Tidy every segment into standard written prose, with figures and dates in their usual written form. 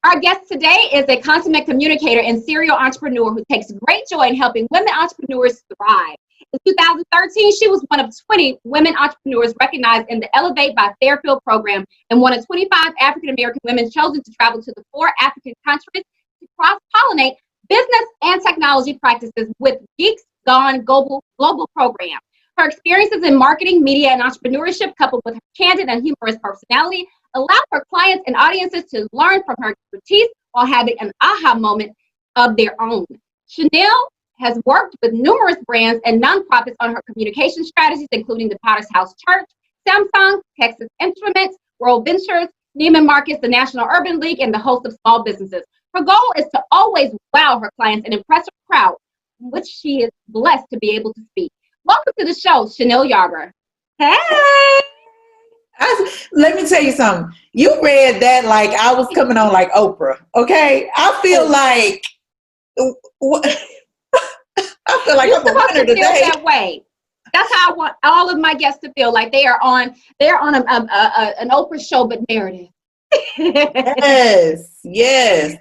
Our guest today is a consummate communicator and serial entrepreneur who takes great joy in helping women entrepreneurs thrive. In 2013, she was one of 20 women entrepreneurs recognized in the Elevate by Fairfield program and one of 25 African-American women chosen to travel to the 4 African countries to cross-pollinate business and technology practices with Geeks Gone Global program. Her experiences in marketing, media, and entrepreneurship, coupled with her candid and humorous personality, allow her clients and audiences to learn from her expertise while having an aha moment of their own. Chanelle has worked with numerous brands and nonprofits on her communication strategies, including the Potter's House Church, Samsung, Texas Instruments, World Ventures, Neiman Marcus, the National Urban League, and the host of small businesses. Her goal is to always wow her clients and impress her crowd, which she is blessed to be able to speak. Welcome to the show, Chanelle Yarber. Hey! Let me tell you something. You read that like I was coming on like Oprah, okay? I feel like You're I'm a supposed winner to feel today. that way. That's how I want all of my guests to feel, like they're on an Oprah show, but narrative. Yes.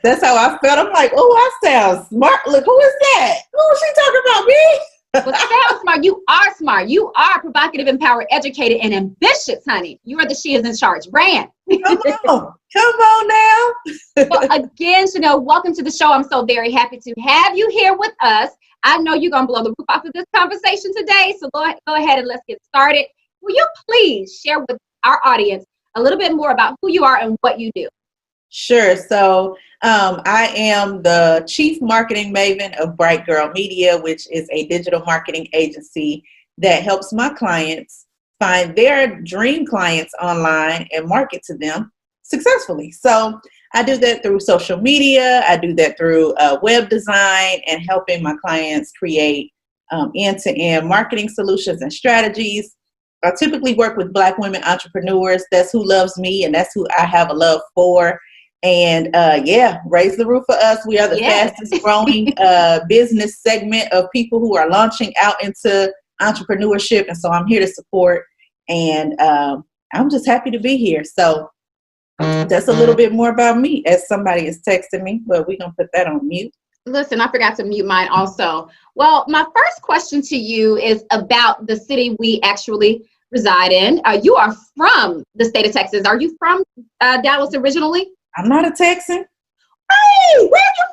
That's how I felt. I'm like, oh, I sound smart. Look, who is that? Oh, she talking about me? But sound smart. You are smart. You are provocative, empowered, educated, and ambitious, honey. You are the she is in charge brand. Come on now. Well, again, Chanelle, welcome to the show. I'm so very happy to have you here with us. I know you're going to blow the roof off of this conversation today, so go ahead and let's get started. Will you please share with our audience a little bit more about who you are and what you do? Sure. So I am the chief marketing maven of Bright Girl Media, which is a digital marketing agency that helps my clients find their dream clients online and market to them successfully. So I do that through social media. I do that through web design and helping my clients create end-to-end marketing solutions and strategies. I typically work with Black women entrepreneurs. That's who loves me, and that's who I have a love for. And raise the roof for us. We are the fastest growing business segment of people who are launching out into entrepreneurship. And so I'm here to support. And I'm just happy to be here. So that's a little bit more about me, as somebody is texting me, but we're going to put that on mute. Listen, I forgot to mute mine also. Well, my first question to you is about the city we actually reside in. You are from the state of Texas. Are you from Dallas originally? I'm not a Texan. Hey, where you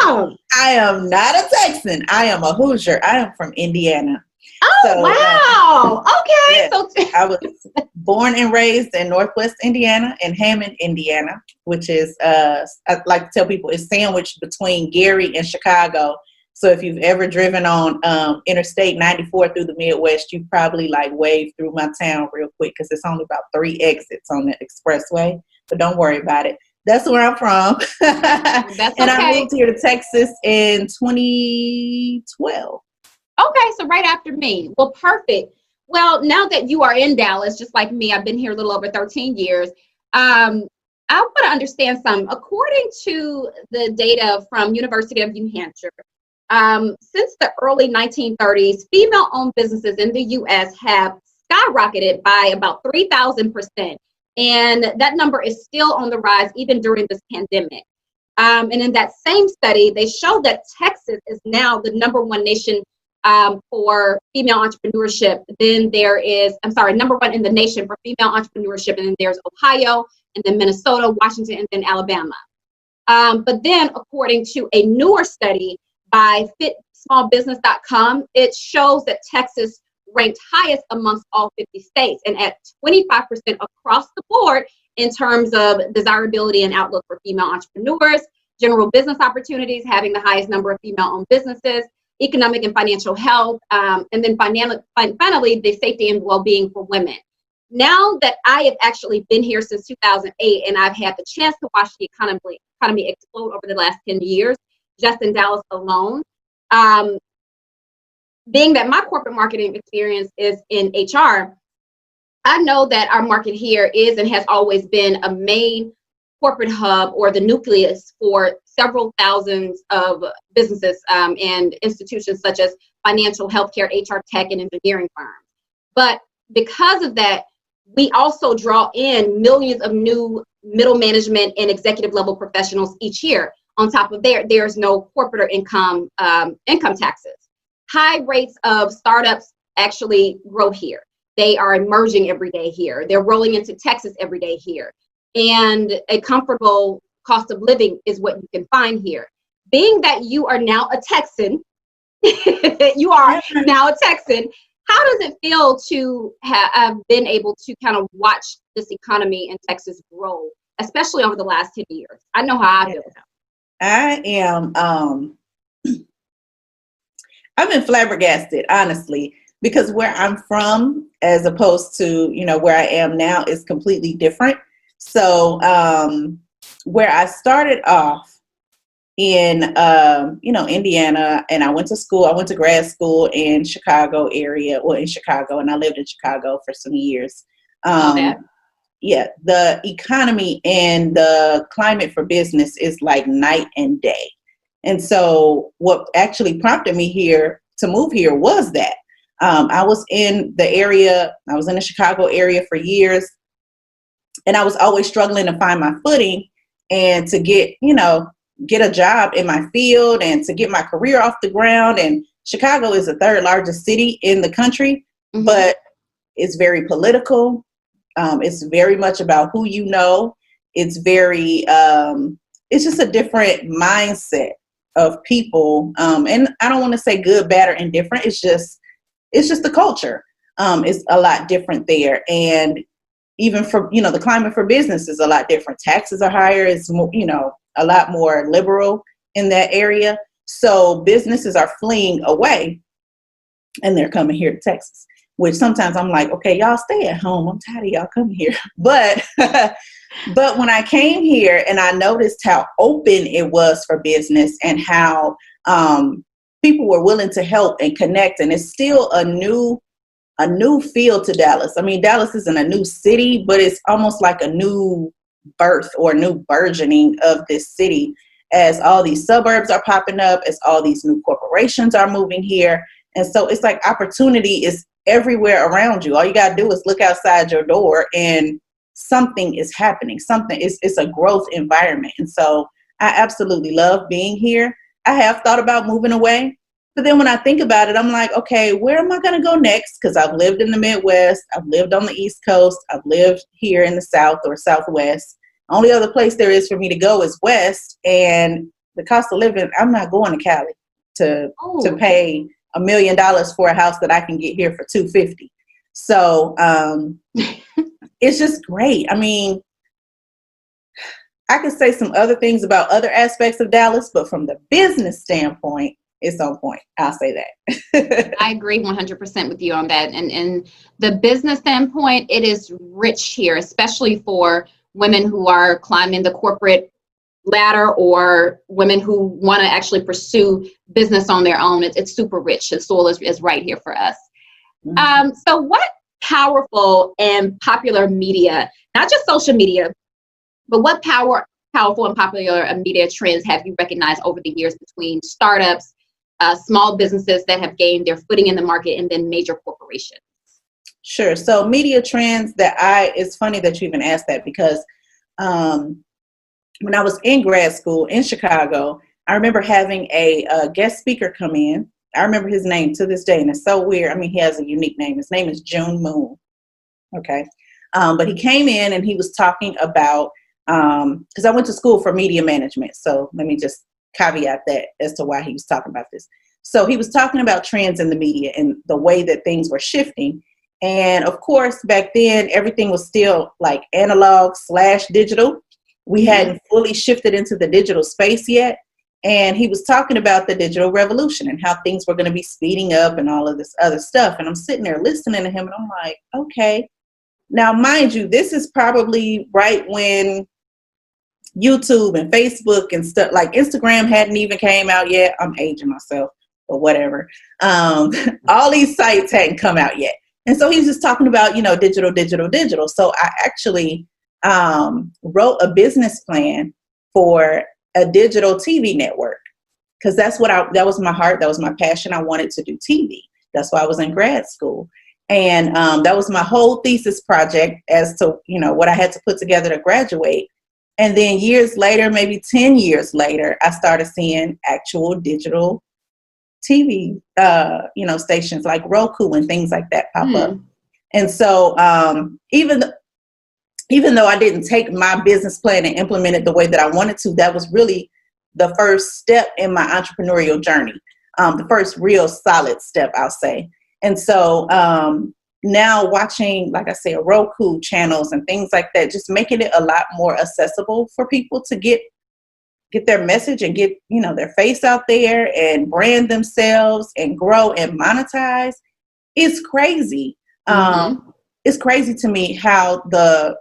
from? I am not a Texan. I am a Hoosier. I am from Indiana. Oh, so, wow. Okay. Yeah, I was born and raised in Northwest Indiana, in Hammond, Indiana, which is, I like to tell people, it's sandwiched between Gary and Chicago. So if you've ever driven on Interstate 94 through the Midwest, you probably like wave through my town real quick because it's only about 3 exits on the expressway. But don't worry about it. That's where I'm from. And I moved here to Texas in 2012. Okay, so right after me. Well, perfect. Well, now that you are in Dallas, just like me, I've been here a little over 13 years. I want to understand some. According to the data from University of New Hampshire, since the early 1930s, female-owned businesses in the U.S. have skyrocketed by about 3,000%. And that number is still on the rise even during this pandemic. And in that same study, they showed that Texas is now the #1 nation for female entrepreneurship. Then there is, #1 in the nation for female entrepreneurship. And then there's Ohio, and then Minnesota, Washington, and then Alabama. But then according to a newer study by fitsmallbusiness.com, it shows that Texas ranked highest amongst all 50 states and at 25% across the board in terms of desirability and outlook for female entrepreneurs, general business opportunities, having the highest number of female-owned businesses, economic and financial health, and then finally, the safety and well-being for women. Now that I have actually been here since 2008 and I've had the chance to watch the economy explode over the last 10 years, just in Dallas alone, being that my corporate marketing experience is in HR, I know that our market here is and has always been a main corporate hub or the nucleus for several thousands of businesses and institutions such as financial, healthcare, HR, tech, and engineering firms. But because of that, we also draw in millions of new middle management and executive level professionals each year. On top of there's no corporate or income taxes. High rates of startups actually grow here. They are emerging every day here. They're rolling into Texas every day here. And a comfortable cost of living is what you can find here. Being that you are now a Texan, you are now a Texan, how does it feel to have been able to kind of watch this economy in Texas grow, especially over the last 10 years? I know how I feel. I am, I've been flabbergasted, honestly, because where I'm from, as opposed to, where I am now, is completely different. So where I started off in, Indiana, and I went to grad school in Chicago area, in Chicago, and I lived in Chicago for some years. Yeah, the economy and the climate for business is like night and day. And so what actually prompted me to move here was that I was in the Chicago area for years, and I was always struggling to find my footing and to get a job in my field and to get my career off the ground. And Chicago is the third largest city in the country, but it's very political. It's very much about who you know. It's very, it's just a different mindset of people. And I don't want to say good, bad, or indifferent. It's just the culture. It's a lot different there. And even for, the climate for business is a lot different. Taxes are higher. It's more, a lot more liberal in that area. So businesses are fleeing away and they're coming here to Texas, which sometimes I'm like, okay, y'all stay at home. I'm tired of y'all coming here. But when I came here and I noticed how open it was for business and how people were willing to help and connect, and it's still a new feel to Dallas. I mean, Dallas isn't a new city, but it's almost like a new birth or new burgeoning of this city as all these suburbs are popping up, as all these new corporations are moving here. And so it's like opportunity is everywhere around you. All you got to do is look outside your door and something is happening. It's a growth environment. And so I absolutely love being here. I have thought about moving away, but then when I think about it, I'm like, okay, where am I going to go next? Because I've lived in the Midwest. I've lived on the East Coast. I've lived here in the South or Southwest. Only other place there is for me to go is West. And the cost of living, I'm not going to Cali to pay $1 million for a house that I can get here for $250. So it's just great. I mean, I could say some other things about other aspects of Dallas, but from the business standpoint, it's on point. I'll say that. I agree 100% with you on that. And the business standpoint, it is rich here, especially for women who are climbing the corporate ladder or women who want to actually pursue business on their own. It's super rich. The soil is right here for us. So what powerful and popular media, not just social media, but what powerful and popular media trends have you recognized over the years between startups, small businesses that have gained their footing in the market, and then major corporations? Sure. So media trends it's funny that you even asked that, because when I was in grad school in Chicago, I remember having a guest speaker come in. I remember his name to this day, and it's so weird. I mean, he has a unique name. His name is June Moon. Okay. But he came in and he was talking about, because I went to school for media management. So let me just caveat that as to why he was talking about this. So he was talking about trends in the media and the way that things were shifting. And of course, back then, everything was still like analog/digital. We hadn't fully shifted into the digital space yet. And he was talking about the digital revolution and how things were going to be speeding up and all of this other stuff. And I'm sitting there listening to him and I'm like, okay. Now, mind you, this is probably right when YouTube and Facebook and stuff like Instagram hadn't even came out yet. I'm aging myself, but whatever. All these sites hadn't come out yet. And so he's just talking about, digital. So I actually wrote a business plan for a digital TV network, because that was my heart. That was my passion. I wanted to do TV. That's why I was in grad school. And that was my whole thesis project as to, what I had to put together to graduate. And then years later, maybe 10 years later, I started seeing actual digital TV, stations like Roku and things like that pop up. And so even though I didn't take my business plan and implement it the way that I wanted to, that was really the first step in my entrepreneurial journey. The first real solid step, I'll say. And so now watching, like I say, Roku channels and things like that, just making it a lot more accessible for people to get their message and get, their face out there and brand themselves and grow and monetize. It's crazy. It's crazy to me how the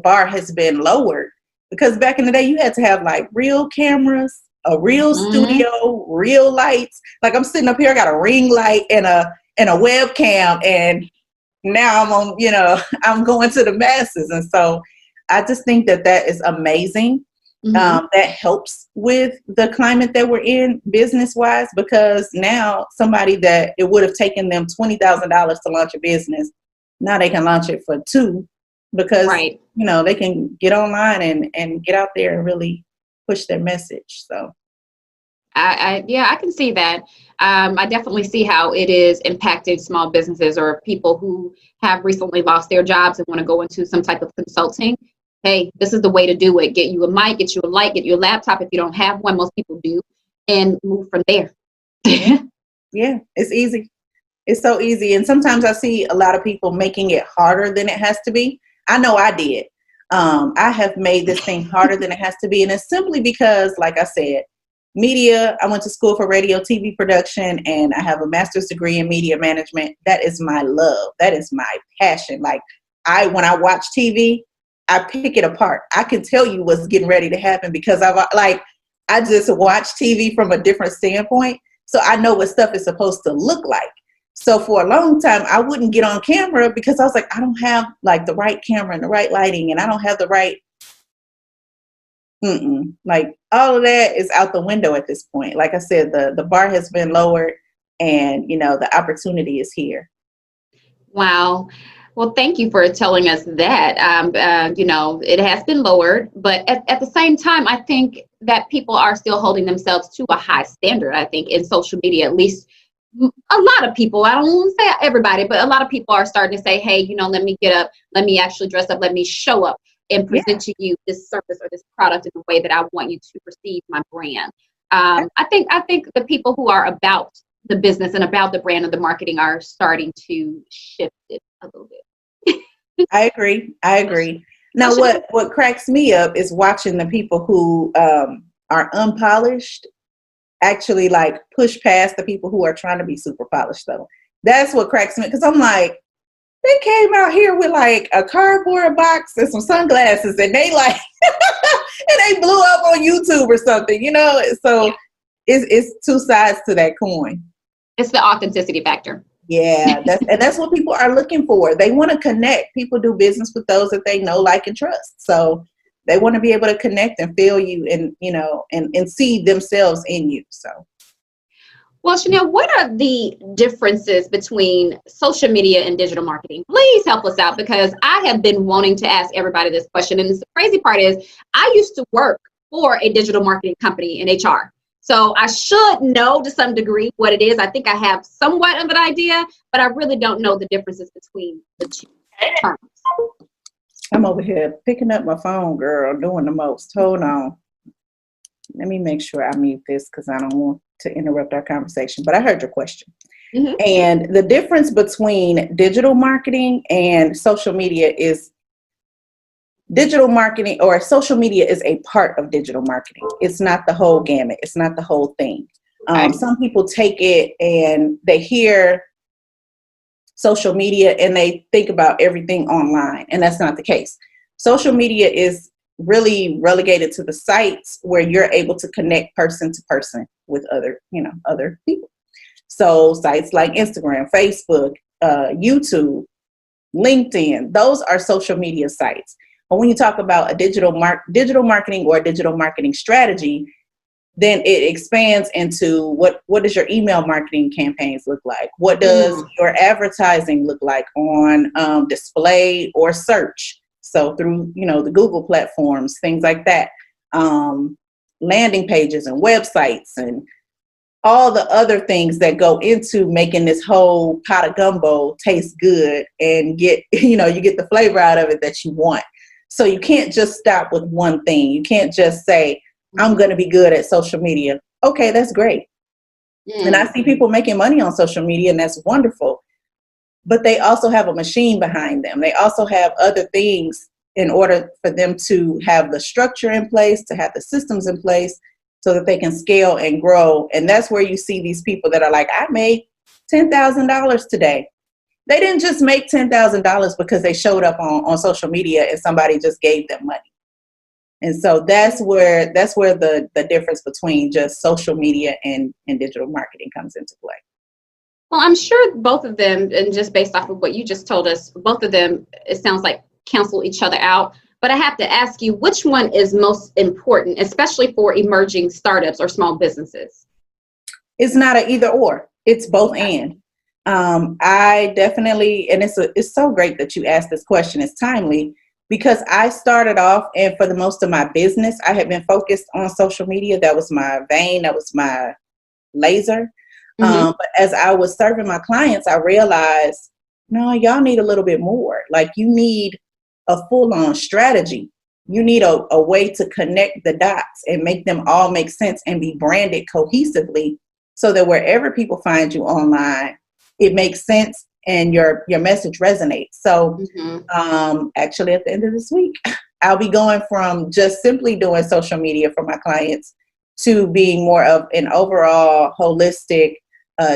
bar has been lowered, because back in the day you had to have like real cameras, a real studio, real lights. Like I'm sitting up here, I got a ring light and a webcam, and now I'm on, I'm going to the masses. And so I just think that is amazing. That helps with the climate that we're in business wise, because now somebody that it would have taken them $20,000 to launch a business, now they can launch it for $2, because, they can get online and get out there and really push their message. So. I can see that. I definitely see how it is impacting small businesses or people who have recently lost their jobs and want to go into some type of consulting. Hey, this is the way to do it. Get you a mic, get you a light, get you a laptop if you don't have one. Most people do, and move from there. Yeah, it's easy. It's so easy. And sometimes I see a lot of people making it harder than it has to be. I know I did. I have made this thing harder than it has to be. And it's simply because, like I said, media, I went to school for radio, TV production, and I have a master's degree in media management. That is my love. That is my passion. Like when I watch TV, I pick it apart. I can tell you what's getting ready to happen because I just watch TV from a different standpoint. So I know what stuff is supposed to look like. So for a long time, I wouldn't get on camera because I was like, I don't have like the right camera and the right lighting, and I don't have the right, like all of that is out the window at this point. Like I said, the bar has been lowered, and the opportunity is here. Wow. Well, thank you for telling us that. It has been lowered, but at the same time, I think that people are still holding themselves to a high standard. I think in social media, at least a lot of people, I don't want to say everybody, but a lot of people are starting to say, hey, let me get up, let me actually dress up, let me show up and present to you this service or this product in the way that I want you to perceive my brand. I think the people who are about the business and about the brand and the marketing are starting to shift it a little bit. I agree. Now, what cracks me up is watching the people who are unpolished actually like push past the people who are trying to be super polished, though. That's what cracks me, because I'm like, they came out here with like a cardboard box and some sunglasses, and they like and they blew up on YouTube or something, so it's two sides to that coin. It's the authenticity factor. Yeah, that's what people are looking for. They want to connect. People do business with those that they know, like, and trust. So they want to be able to connect and feel you and, and see themselves in you. So. Well, Chanelle, what are the differences between social media and digital marketing? Please help us out, because I have been wanting to ask everybody this question. And the crazy part is I used to work for a digital marketing company in HR. So I should know to some degree what it is. I think I have somewhat of an idea, but I really don't know the differences between the two terms. I'm over here picking up my phone, girl, doing the most. Hold on. Let me make sure I mute this because I don't want to interrupt our conversation. But I heard your question. And the difference between digital marketing and social media is digital marketing, or social media, is a part of digital marketing. It's not the whole gamut. It's not the whole thing. Some people take it and they hear social media and they think about everything online, and that's not the case. Social media is really relegated to the sites where you're able to connect person to person with other people. So sites like Instagram, Facebook, YouTube, LinkedIn, those are social media sites. But when you talk about a digital marketing or a digital marketing strategy, then it expands into what does your email marketing campaigns look like? What does your advertising look like on display or search? So through, the Google platforms, things like that, landing pages and websites and all the other things that go into making this whole pot of gumbo taste good and get, you get the flavor out of it that you want. So you can't just stop with one thing. You can't just say, I'm going to be good at social media. Okay, that's great. And I see people making money on social media, and that's wonderful. But they also have a machine behind them. They also have other things in order for them to have the structure in place, to have the systems in place so that they can scale and grow. And that's where you see these people that are like, I made $10,000 today. They didn't just make $10,000 because they showed up on social media and somebody just gave them money. And so that's where the difference between just social media and digital marketing comes into play. Well, I'm sure both of them, and just based off of what you just told us, both of them, it sounds like cancel each other out. But I have to ask you, which one is most important, especially for emerging startups or small businesses? It's not an either or. It's both and. I definitely, and it's so great that you asked this question. It's timely. Because I started off, and for the most of my business, I had been focused on social media. That was my vein. That was my laser. But as I was serving my clients, I realized, no, y'all need a little bit more. Like, you need a full-on strategy. You need a way to connect the dots and make them all make sense and be branded cohesively so that wherever people find you online, it makes sense and your message resonates. So actually at the end of this week, I'll be going from just simply doing social media for my clients to being more of an overall holistic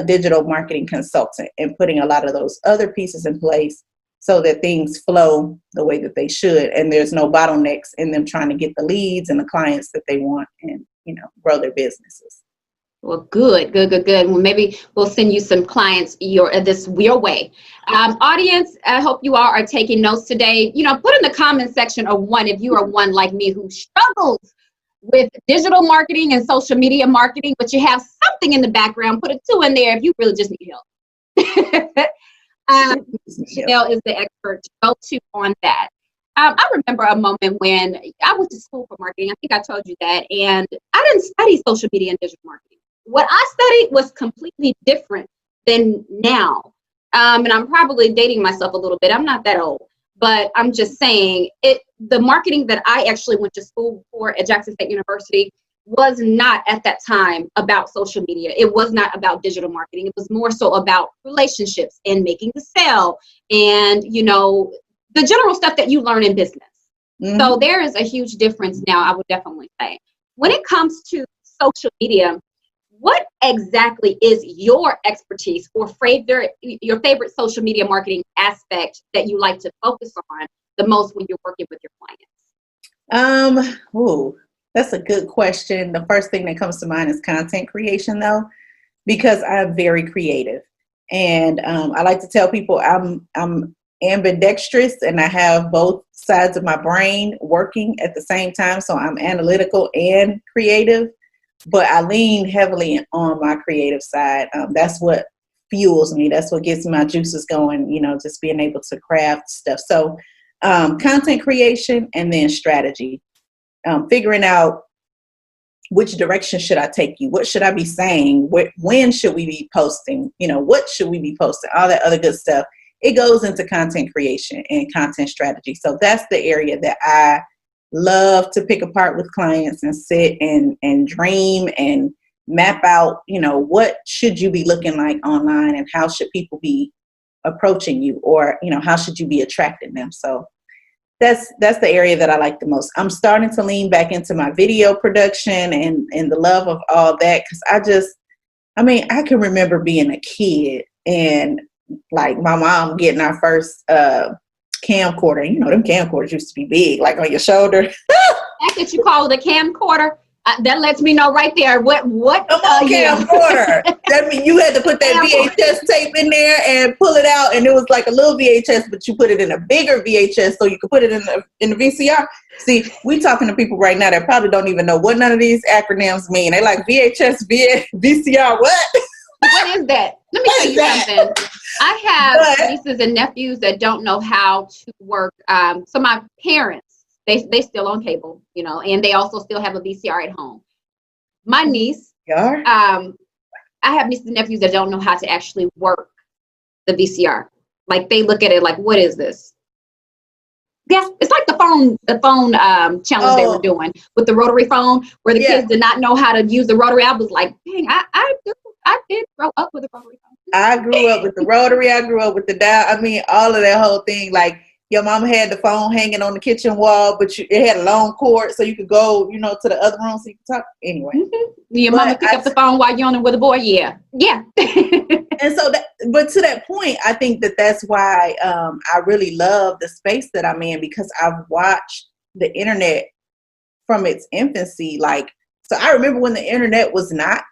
digital marketing consultant and putting a lot of those other pieces in place so that things flow the way that they should. And there's no bottlenecks in them trying to get the leads and the clients that they want and, grow their businesses. Well, good. Well, maybe we'll send you some clients your way. Audience, I hope you all are taking notes today. Put in the comment section of one if you are one like me who struggles with digital marketing and social media marketing, but you have something in the background. Put a 2 in there if you really just need help. Chanelle is the expert to go to on that. I remember a moment when I went to school for marketing. I think I told you that, and I didn't study social media and digital marketing. What I studied was completely different than now. And I'm probably dating myself a little bit. I'm not that old, but I'm just saying the marketing that I actually went to school for at Jackson State University was not at that time about social media. It was not about digital marketing. It was more so about relationships and making the sale and, the general stuff that you learn in business. So there is a huge difference now, I would definitely say. When it comes to social media, what exactly is your expertise or your favorite social media marketing aspect that you like to focus on the most when you're working with your clients? That's a good question. The first thing that comes to mind is content creation, though, because I'm very creative. And I like to tell people I'm ambidextrous and I have both sides of my brain working at the same time. So I'm analytical and creative. But I lean heavily on my creative side. That's what fuels me. That's what gets my juices going, just being able to craft stuff. So content creation and then strategy. Figuring out which direction should I take you? What should I be saying? When should we be posting? What should we be posting? All that other good stuff. It goes into content creation and content strategy. So that's the area that I love to pick apart with clients and sit and dream and map out, what should you be looking like online and how should people be approaching you or, how should you be attracting them? So that's the area that I like the most. I'm starting to lean back into my video production and the love of all that. Cause I can remember being a kid and like my mom getting our first, camcorder. Them camcorders used to be big, like on your shoulder. That's what you call it, a camcorder? That lets me know right there what Come on, camcorder. That means you had to put that VHS tape in there and pull it out, and it was like a little VHS, but you put it in a bigger VHS so you could put it in the VCR. See, we talking to people right now that probably don't even know what none of these acronyms mean. They like VHS, VCR, what? What is that? Let me tell you something. I have nieces and nephews that don't know how to work. So my parents, they still on cable, and they also still have a VCR at home. My niece, I have nieces and nephews that don't know how to actually work the VCR. Like they look at it like, what is this? Yeah, it's like the phone challenge they were doing with the rotary phone, where the kids did not know how to use the rotary. I was like, dang, I did grow up with a rotary phone. I grew up with the rotary. I grew up with the dial. I mean, all of that whole thing. Like your mom had the phone hanging on the kitchen wall, but it had a long cord, so you could go, to the other room so you could talk. Anyway, your mama pick up the phone while you're on it with a boy. Yeah. And so, but to that point, I think that's why I really love the space that I'm in, because I've watched the internet from its infancy. Like, so I remember when the internet was not.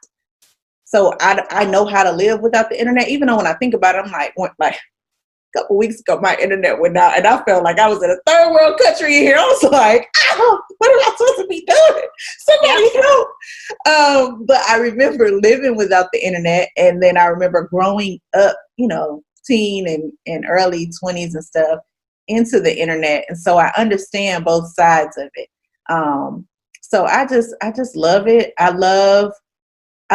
So I know how to live without the internet, even though when I think about it, I'm like a couple weeks ago, my internet went out and I felt like I was in a third world country in here. I was like, what am I supposed to be doing? Somebody help. But I remember living without the internet. And then I remember growing up, teen and early 20s and stuff into the internet. And so I understand both sides of it. So I just love it. I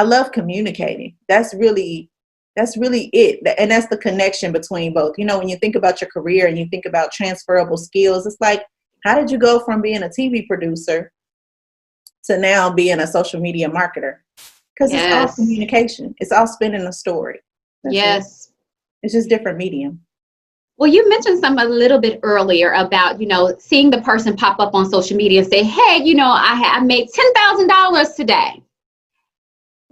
love communicating. That's really it. And that's the connection between both. When you think about your career and you think about transferable skills, it's like, how did you go from being a TV producer to now being a social media marketer? Because it's all communication. It's all spinning a story. That's it. It's just different medium. Well, you mentioned something a little bit earlier about, seeing the person pop up on social media and say, hey, I made $10,000 today.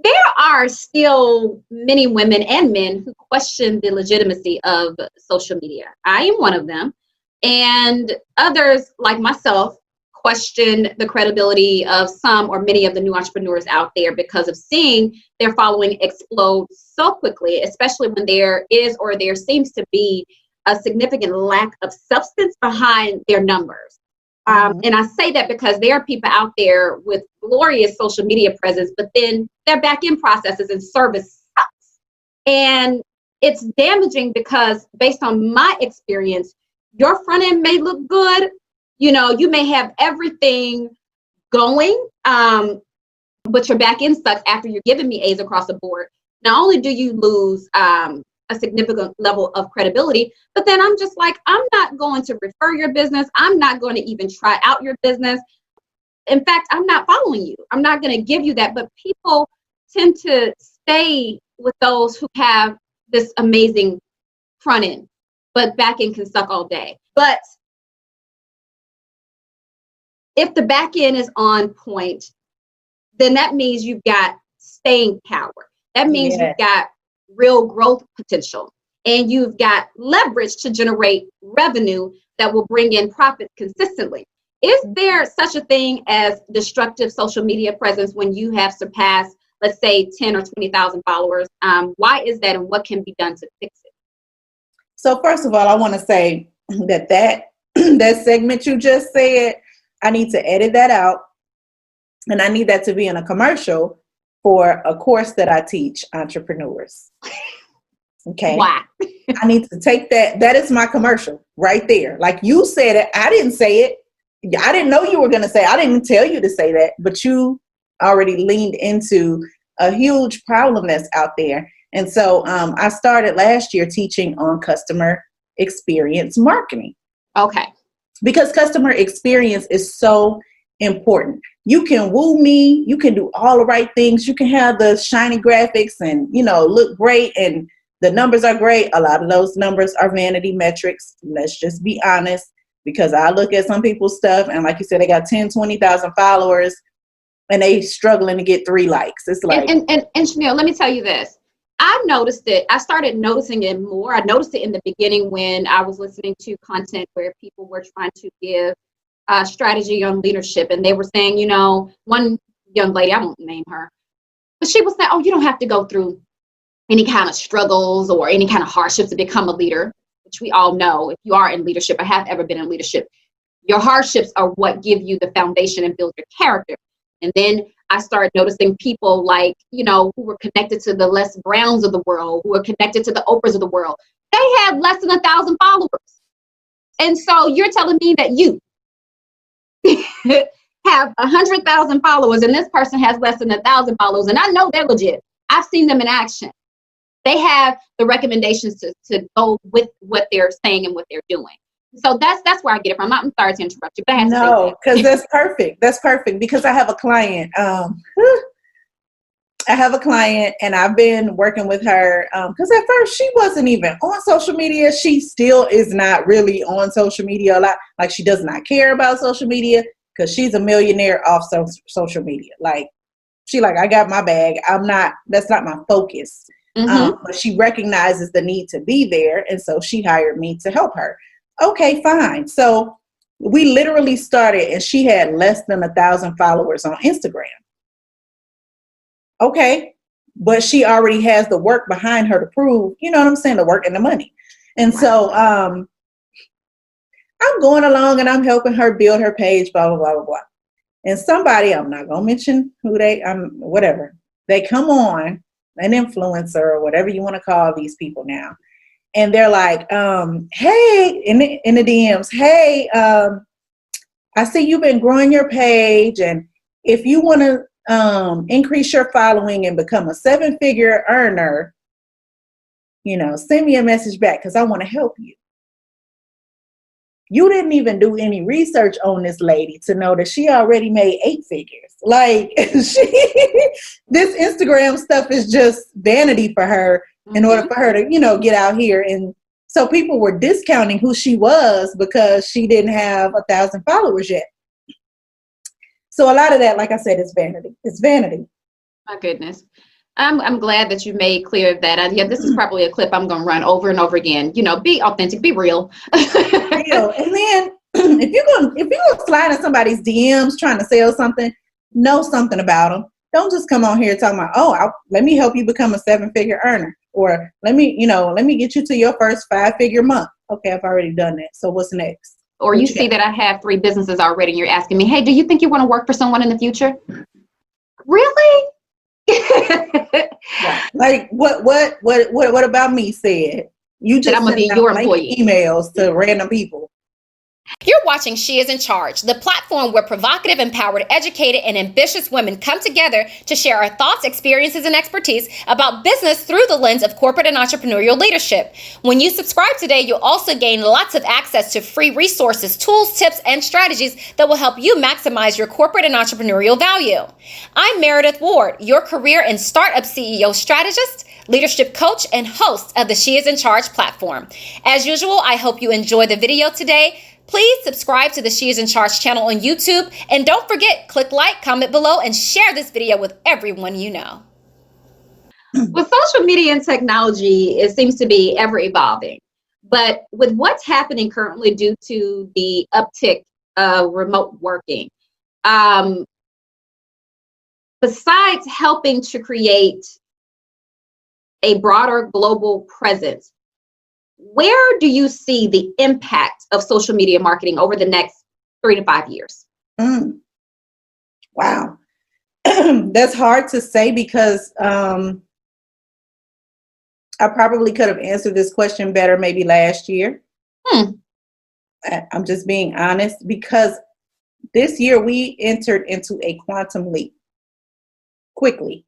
There are still many women and men who question the legitimacy of social media. I am one of them. And others, like myself, question the credibility of some or many of the new entrepreneurs out there because of seeing their following explode so quickly, especially when there is or there seems to be a significant lack of substance behind their numbers. And I say that because there are people out there with glorious social media presence, but then their back-end processes and service sucks. And it's damaging because based on my experience, your front end may look good. You may have everything going, but your back end sucks after you're giving me A's across the board. Not only do you lose a significant level of credibility, but then I'm just like, I'm not going to refer your business. I'm not going to even try out your business. In fact, I'm not following you. I'm not going to give you that. But people tend to stay with those who have this amazing front end, but back end can suck all day. But if the back end is on point, then that means you've got staying power. That means you've got real growth potential, and you've got leverage to generate revenue that will bring in profits consistently. Is there such a thing as destructive social media presence when you have surpassed, let's say, 10 or 20,000 followers? Why is that, and what can be done to fix it? So first of all, I want to say that segment you just said, I need to edit that out, and I need that to be in a commercial for a course that I teach entrepreneurs. Okay. Why? I need to take that. That is my commercial right there. Like you said it. I didn't say it. I didn't know you were going to say it. I didn't tell you to say that, but you already leaned into a huge problem that's out there. And so I started last year teaching on customer experience marketing. Okay. Because customer experience is so important. You can woo me, you can do all the right things, you can have the shiny graphics and look great and the numbers are great. A lot of those numbers are vanity metrics. Let's just be honest, because I look at some people's stuff and like you said, they got 10, 20,000 followers and they struggling to get 3 likes. It's like and Chanelle, let me tell you this. I noticed it. I started noticing it more. I noticed it in the beginning when I was listening to content where people were trying to give strategy on leadership, and they were saying, one young lady, I won't name her, but she was saying, oh, you don't have to go through any kind of struggles or any kind of hardships to become a leader, which we all know if you are in leadership or have ever been in leadership, your hardships are what give you the foundation and build your character. And then I started noticing people like, who were connected to the Les Browns of the world, who were connected to the Oprahs of the world. They had less than 1,000 followers. And so you're telling me that you have 100,000 followers and this person has less than 1,000 followers. And I know they're legit. I've seen them in action. They have the recommendations to go with what they're saying and what they're doing. So that's where I get it from. I'm sorry to interrupt you, but I have to say that. No, because that's perfect. That's perfect because I have a client. And I've been working with her because at first she wasn't even on social media. She still is not really on social media a lot. Like she does not care about social media because she's a millionaire off social media. Like I got my bag. That's not my focus. But she recognizes the need to be there. And so she hired me to help her. Okay, fine. So we literally started and she had less than 1,000 followers on Instagram. Okay, but she already has the work behind her to prove, you know what I'm saying, the work and the money. And so I'm going along and I'm helping her build her page, blah, blah, blah, blah, blah. And somebody, I'm not going to mention who whatever, they come on, an influencer or whatever you want to call these people now. And they're like, hey, in the DMs, hey, I see you've been growing your page. And if you want to increase your following and become a 7-figure earner, send me a message back because I want to help you. You didn't even do any research on this lady to know that she already made 8 figures. Like this Instagram stuff is just vanity for her in order for her to, get out here. And so people were discounting who she was because she didn't have 1,000 followers yet. So a lot of that, like I said, is vanity. It's vanity. My goodness. I'm glad that you made clear that. This is probably a clip I'm going to run over and over again. Be authentic, be real. Real. And then if you're going to slide in somebody's DMs trying to sell something, know something about them. Don't just come on here talking about, let me help you become a 7-figure earner, or let me get you to your first 5-figure month. Okay, I've already done that. So what's next? Or you see that I have 3 businesses already, and you're asking me, hey, do you think you want to work for someone in the future? Really? Right. Like what about me said? You just I'm gonna be your employee. Emails to random people. You're watching She Is in Charge, the platform where provocative, empowered, educated, and ambitious women come together to share our thoughts, experiences, and expertise about business through the lens of corporate and entrepreneurial leadership. When you subscribe today, you'll also gain lots of access to free resources, tools, tips, and strategies that will help you maximize your corporate and entrepreneurial value. I'm Meredith Ward, your career and startup CEO strategist, leadership coach, and host of the She Is in Charge platform. As usual, I hope you enjoy the video today. Please subscribe to the She Is in Charge channel on YouTube. And don't forget, click like, comment below, and share this video with everyone you know. With social media and technology, it seems to be ever evolving. But with what's happening currently due to the uptick of remote working, besides helping to create a broader global presence, where do you see the impact of social media marketing over the next 3 to 5 years? Wow. That's hard to say because I probably could have answered this question better maybe last year. I'm just being honest because this year we entered into a quantum leap quickly.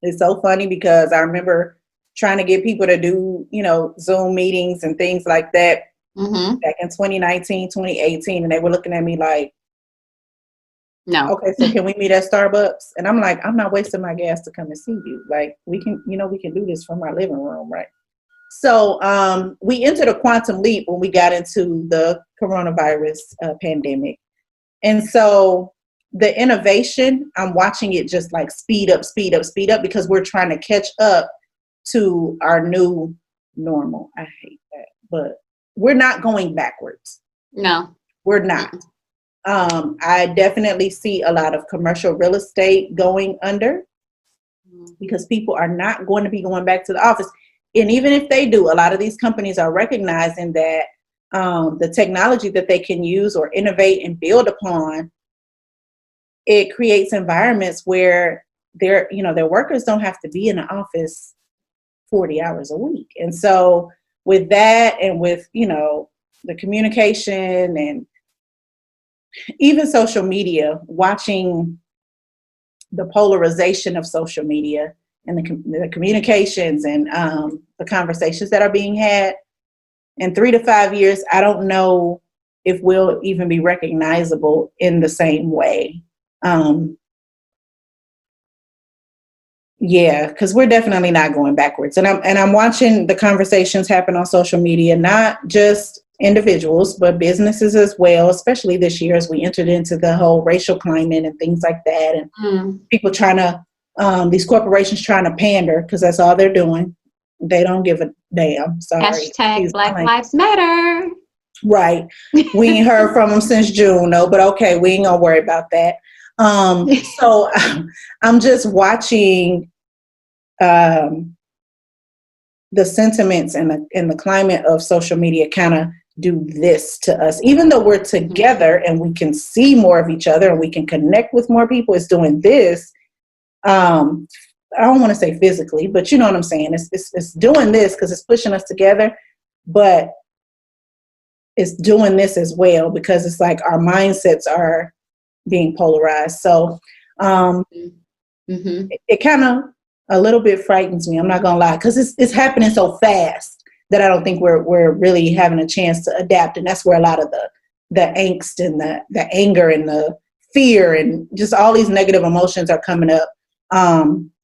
It's so funny because I remember trying to get people to do, Zoom meetings and things like that back in 2019, 2018. And they were looking at me like, no. Okay, so can we meet at Starbucks? And I'm like, I'm not wasting my gas to come and see you. Like we can do this from our living room, right? So we entered a quantum leap when we got into the coronavirus pandemic. And so the innovation, I'm watching it just like speed up because we're trying to catch up to our new normal. I hate that, but we're not going backwards. No, we're not. I definitely see a lot of commercial real estate going under because people are not going to be going back to the office. And even if they do, a lot of these companies are recognizing that the technology that they can use or innovate and build upon, it creates environments where their workers don't have to be in the office 40 hours a week. And so with that and with, the communication and even social media, watching the polarization of social media and the communications and the conversations that are being had, in 3 to 5 years, I don't know if we'll even be recognizable in the same way. Yeah, because we're definitely not going backwards. And I'm watching the conversations happen on social media, not just individuals, but businesses as well, especially this year as we entered into the whole racial climate and things like that. And people trying to, these corporations trying to pander because that's all they're doing. They don't give a damn. Sorry. Hashtag Black Lives Matter. Right. We ain't heard from them since June, though, but okay, we ain't gonna worry about that. So I'm just watching the sentiments and the climate of social media kind of do this to us. Even though we're together and we can see more of each other and we can connect with more people, it's doing this. I don't want to say physically, but you know what I'm saying. It's doing this because it's pushing us together, but it's doing this as well because it's like our mindsets are being polarized. So it kind of a little bit frightens me. I'm not gonna lie, because it's happening so fast that I don't think we're really having a chance to adapt, and that's where a lot of the angst and the anger and the fear and just all these negative emotions are coming up.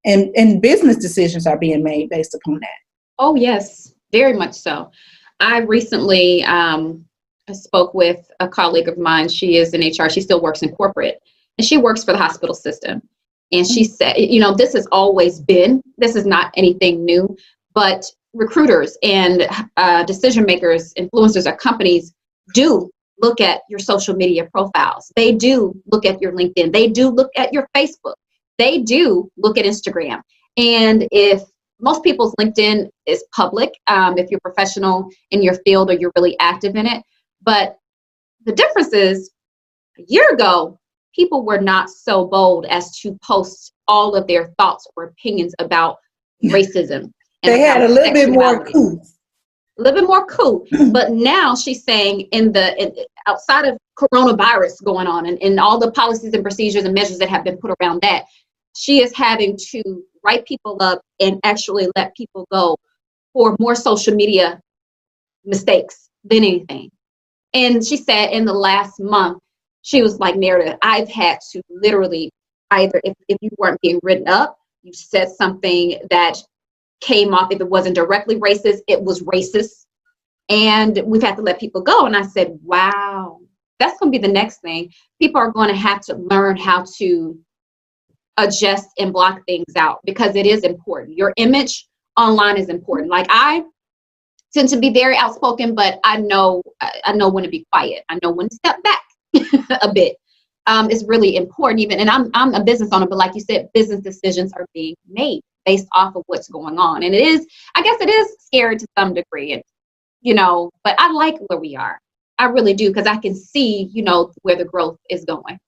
And business decisions are being made based upon that. Oh, yes, very much so. I recently spoke with a colleague of mine. She is in HR. She still works in corporate, and she works for the hospital system. And she said, this has always been, this is not anything new, but recruiters and decision makers, influencers at companies do look at your social media profiles. They do look at your LinkedIn. They do look at your Facebook. They do look at Instagram. And if most people's LinkedIn is public, if you're professional in your field or you're really active in it. But the difference is a year ago, people were not so bold as to post all of their thoughts or opinions about racism. And they had a little bit more cool. A little bit more cool. But now she's saying outside of coronavirus going on and all the policies and procedures and measures that have been put around that, she is having to write people up and actually let people go for more social media mistakes than anything. And she said in the last month, she was like, Meredith, I've had to literally either, if you weren't being written up, you said something that came off, if it wasn't directly racist, it was racist. And we've had to let people go. And I said, wow, that's going to be the next thing. People are going to have to learn how to adjust and block things out because it is important. Your image online is important. Like I tend to be very outspoken, but I know when to be quiet. I know when to step back a bit. It's really important even, and I'm a business owner, but like you said, business decisions are being made based off of what's going on. And I guess it is scary to some degree, and but I like where we are. I really do, because I can see, where the growth is going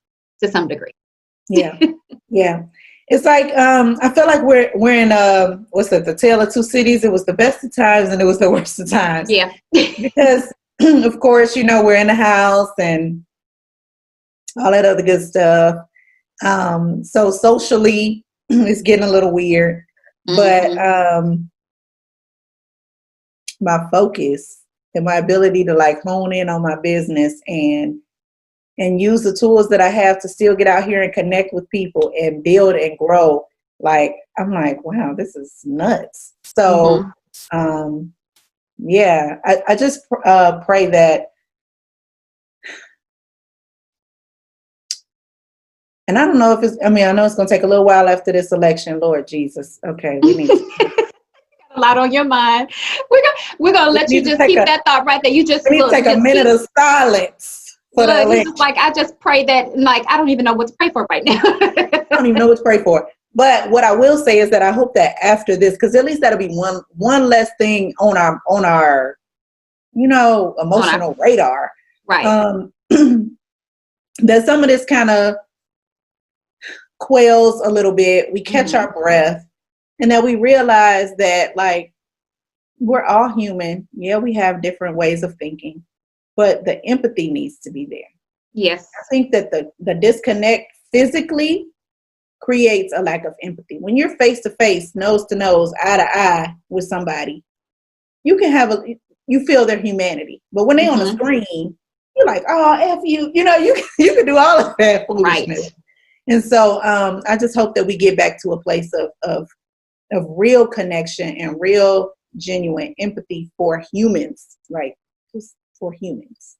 to some degree. Yeah. Yeah. It's like, I feel like we're in, the Tale of Two Cities. It was the best of times and it was the worst of times. Yeah. Because of course, we're in the house and all that other good stuff. So socially it's getting a little weird, but, my focus and my ability to like hone in on my business and use the tools that I have to still get out here and connect with people and build and grow. Like, I'm like, wow, this is nuts. So, yeah, I just pray that, and I don't know if I know it's going to take a little while after this election, Lord Jesus. Okay, we need to. A lot on your mind. We're gonna let you just keep that thought right there. You just take a minute of silence. for that Look, he's link. just like, I just pray that, like, I don't even know what to pray for right now. I don't even know what to pray for. But what I will say is that I hope that after this, because at least that'll be one less thing on our emotional radar. Right. That some of this kind of quells a little bit. We catch our breath, and that we realize that, like, we're all human. Yeah, we have different ways of thinking, but the empathy needs to be there. Yes. I think that the disconnect physically creates a lack of empathy. When you're face to face, nose to nose, eye to eye with somebody, you feel their humanity. But when they're on the screen, you're like, oh, F you. You can do all of that foolishness. Right. And so I just hope that we get back to a place of real connection and real genuine empathy for humans, right? Just for humans.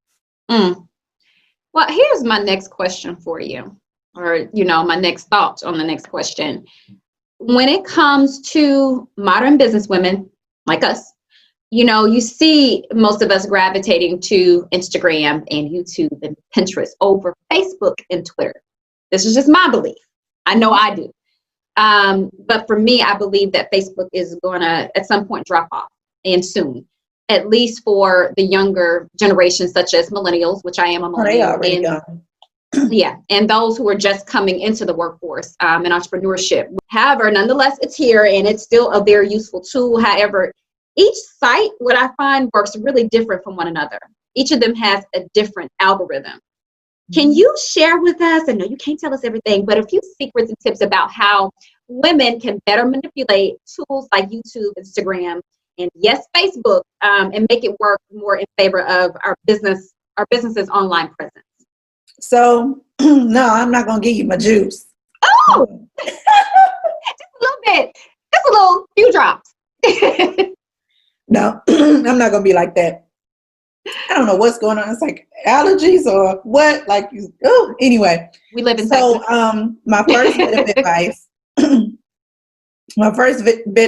Well, here's my next question for you, or, my next thought on the next question. When it comes to modern businesswomen like us, you see most of us gravitating to Instagram and YouTube and Pinterest over Facebook and Twitter. This is just my belief. I know I do. But for me, I believe that Facebook is going to at some point drop off, and soon, at least for the younger generations, such as millennials, which I am a millennial. They already gone. Yeah, and those who are just coming into the workforce and entrepreneurship. However, nonetheless, it's here and it's still a very useful tool. However, each site, what I find, works really different from one another. Each of them has a different algorithm. Can you share with us, I know you can't tell us everything, but a few secrets and tips about how women can better manipulate tools like YouTube, Instagram, and yes, Facebook, and make it work more in favor of our business's online presence? So, no, I'm not going to give you my juice. Oh, just a little bit, just a little few drops. No, I'm not going to be like that. I don't know what's going on. It's like allergies or what? Anyway. We live in Texas. My first bit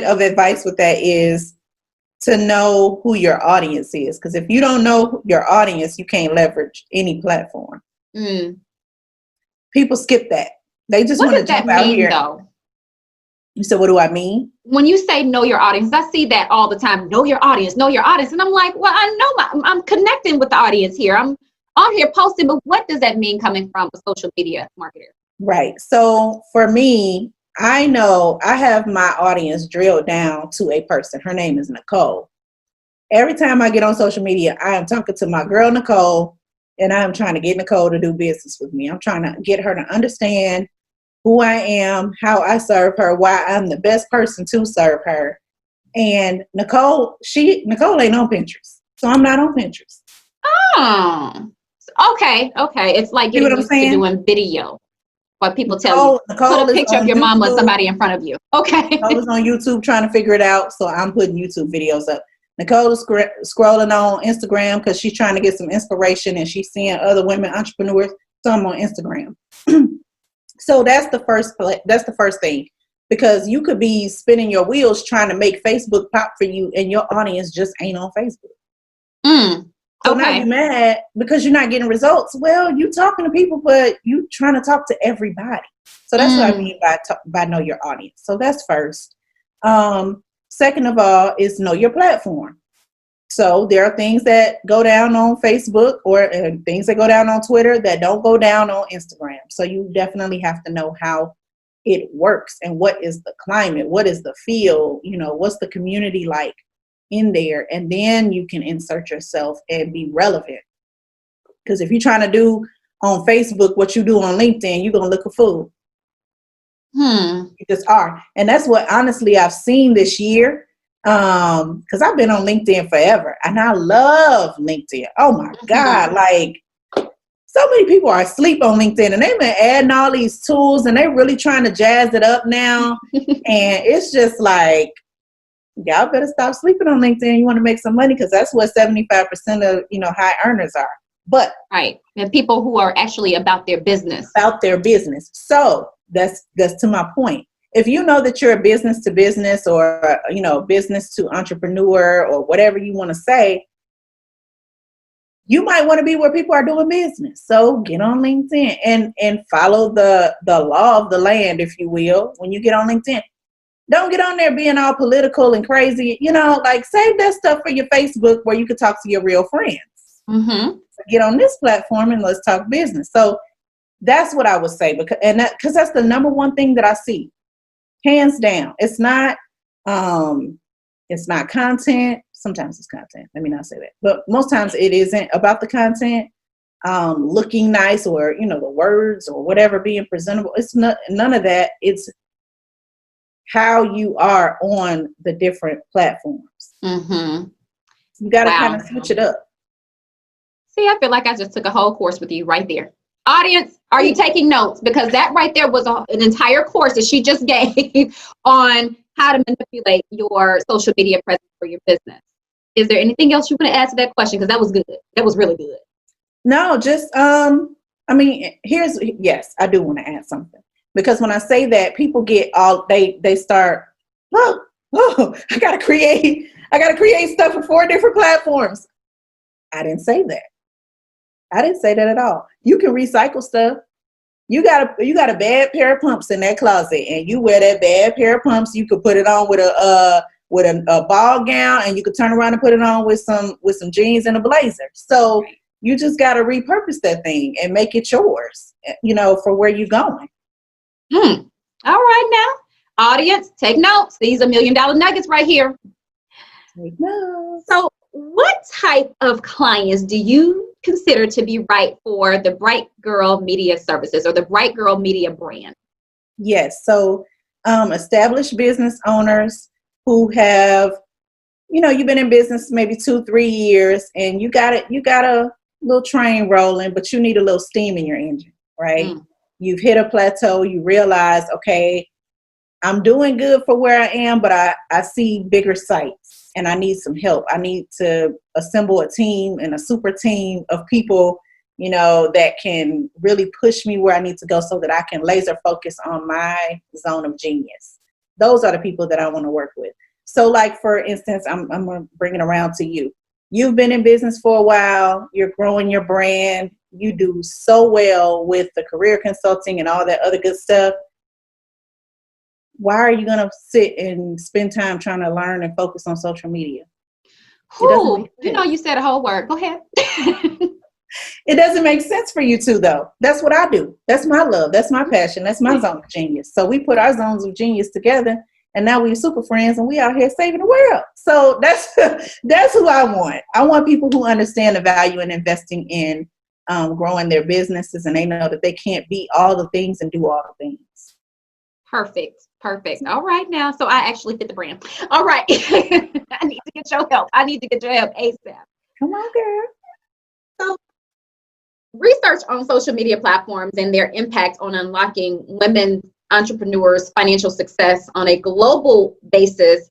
of advice, with that is to know who your audience is. Because if you don't know your audience, you can't leverage any platform. People skip that. They just want to jump out here. Though? So what do I mean? When you say know your audience, I see that all the time. Know your audience. And I'm like, well, I know I'm connecting with the audience here. I'm on here posting, but what does that mean coming from a social media marketer? Right. So for me, I know I have my audience drilled down to a person. Her name is Nicole. Every time I get on social media, I am talking to my girl, Nicole, and I am trying to get Nicole to do business with me. I'm trying to get her to understand who I am, how I serve her, why I'm the best person to serve her. And Nicole ain't on Pinterest. So I'm not on Pinterest. Oh, okay. It's like getting used to doing video. What people tell you. Nicole put a picture of your mama and somebody in front of you. Okay. I was on YouTube trying to figure it out, so I'm putting YouTube videos up. Nicole is scrolling on Instagram because she's trying to get some inspiration and she's seeing other women entrepreneurs. So I'm on Instagram. So that's the first thing, because you could be spinning your wheels trying to make Facebook pop for you and your audience just ain't on Facebook. So now you're mad because you're not getting results. Well, you talking to people, but you trying to talk to everybody. So that's what I mean by know your audience. So that's first. Second of all is know your platform. So there are things that go down on Facebook or things that go down on Twitter that don't go down on Instagram. So you definitely have to know how it works and what is the climate, what is the feel, what's the community like in there. And then you can insert yourself and be relevant. Because if you're trying to do on Facebook what you do on LinkedIn, you're going to look a fool. You just are. And that's what honestly I've seen this year. Because I've been on LinkedIn forever and I love LinkedIn. Oh my God. Like, so many people are asleep on LinkedIn and they've been adding all these tools and they're really trying to jazz it up now. And it's just like, y'all better stop sleeping on LinkedIn. You want to make some money because that's what 75% of, high earners are. But right. And people who are actually about their business. So that's to my point. If you know that you're a business to business or, business to entrepreneur or whatever you want to say, you might want to be where people are doing business. So get on LinkedIn and follow the law of the land, if you will. When you get on LinkedIn, don't get on there being all political and crazy. Like save that stuff for your Facebook where you can talk to your real friends. Mm-hmm. So get on this platform and let's talk business. So that's what I would say, because that's the number one thing that I see, hands down. It's not content. Sometimes it's content. Let me not say that, but most times it isn't about the content, looking nice or the words or whatever being presentable. It's not none of that. It's how you are on the different platforms. Mm-hmm. You got to kind of switch it up. See, I feel like I just took a whole course with you right there. Audience, are you taking notes? Because that right there was an entire course that she just gave on how to manipulate your social media presence for your business. Is there anything else you want to add to that question? Because that was good. That was really good. No, just, yes, I do want to add something. Because when I say that, people get they start, I got to create stuff for 4 different platforms. I didn't say that. I didn't say that at all. You can recycle stuff. You got a bad pair of pumps in that closet, and you wear that bad pair of pumps. You could put it on with a ball gown, and you could turn around and put it on with some jeans and a blazer. So you just got to repurpose that thing and make it yours, for where you're going. All right, now, audience, take notes. These are $1 million nuggets right here. Take notes. So what type of clients do you consider to be right for the Bright Girl Media Services or the Bright Girl Media brand? Yes. So established business owners who have, you've been in business maybe 2-3 years, and you got a little train rolling, but you need a little steam in your engine, right? You've hit a plateau. You realize, okay, I'm doing good for where I am, but I see bigger sights and I need some help. I need to assemble a team and a super team of people, that can really push me where I need to go so that I can laser focus on my zone of genius. Those are the people that I want to work with. So like, for instance, I'm going to bring it around to you. You've been in business for a while. You're growing your brand. You do so well with the career consulting and all that other good stuff. Why are you going to sit and spend time trying to learn and focus on social media? You said a whole word. Go ahead. It doesn't make sense for you to, though. That's what I do. That's my love. That's my passion. That's my zone of genius. So we put our zones of genius together, and now we're super friends, and we out here saving the world. So that's who I want. I want people who understand the value in investing in growing their businesses, and they know that they can't be all the things and do all the things. Perfect. All right, now. So I actually fit the brand. All right. I need to get your help. I need to get your help ASAP. Come on, girl. So research on social media platforms and their impact on unlocking women entrepreneurs' financial success on a global basis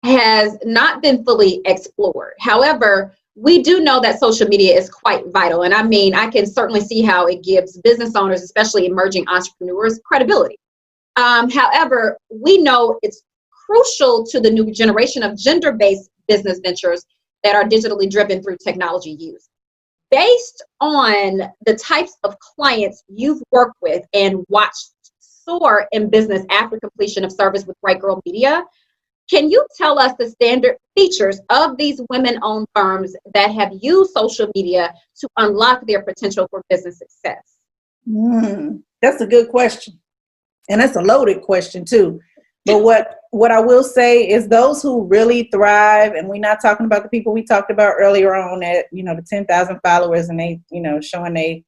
has not been fully explored. However, we do know that social media is quite vital. And I can certainly see how it gives business owners, especially emerging entrepreneurs, credibility. However, we know it's crucial to the new generation of gender-based business ventures that are digitally driven through technology use. Based on the types of clients you've worked with and watched soar in business after completion of service with Bright Girl Media, can you tell us the standard features of these women-owned firms that have used social media to unlock their potential for business success? That's a good question. And that's a loaded question too. But what I will say is those who really thrive, and we're not talking about the people we talked about earlier on at, the 10,000 followers and they, showing they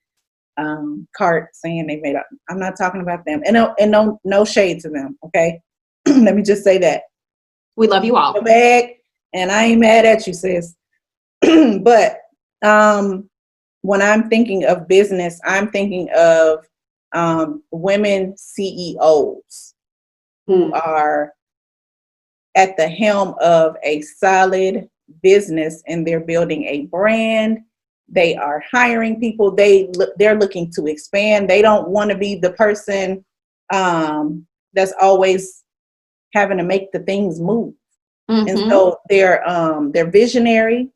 cart saying they made up. I'm not talking about them. And no shade to them. Okay. Let me just say that. We love you all. Bag, and I ain't mad at you, sis. But when I'm thinking of business, I'm thinking of women CEOs who are at the helm of a solid business, and they're building a brand. They are hiring people. They're looking to expand. They don't want to be the person that's always having to make the things move. And so they're visionary.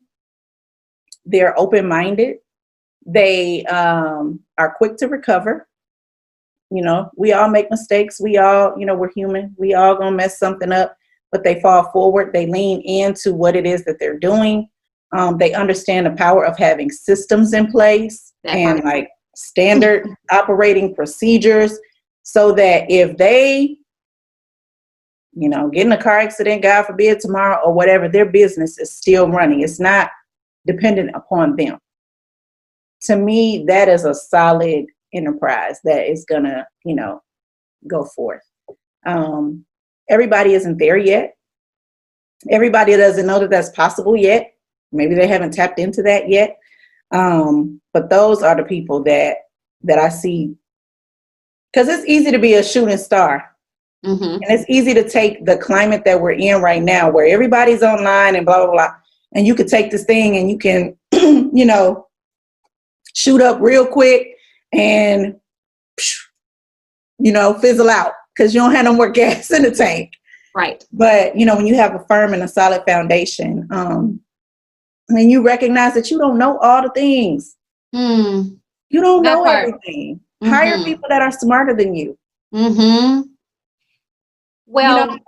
They're open-minded. They are quick to recover. You know, we all make mistakes. We all, you know, we're human. We all gonna mess something up, but they fall forward. They lean into what it is that they're doing. They understand the power of having systems in place and like standard operating procedures, so that if they, you know, get in a car accident, God forbid, tomorrow or whatever, their business is still running. It's not dependent upon them. To me, that is a solid enterprise that is gonna, you know, go forth. Everybody isn't there yet. Everybody doesn't know that that's possible yet. Maybe they haven't tapped into that yet. But those are the people that I see, because it's easy to be a shooting star. And it's easy to take the climate that we're in right now, where everybody's online and blah, blah, blah. And you could take this thing and you can, you know, shoot up real quick and, you know, fizzle out because you don't have no more gas in the tank. Right. But, you know, when you have a firm and a solid foundation, and you recognize that you don't know all the things. You don't know everything. Hire people that are smarter than you. Well, you know,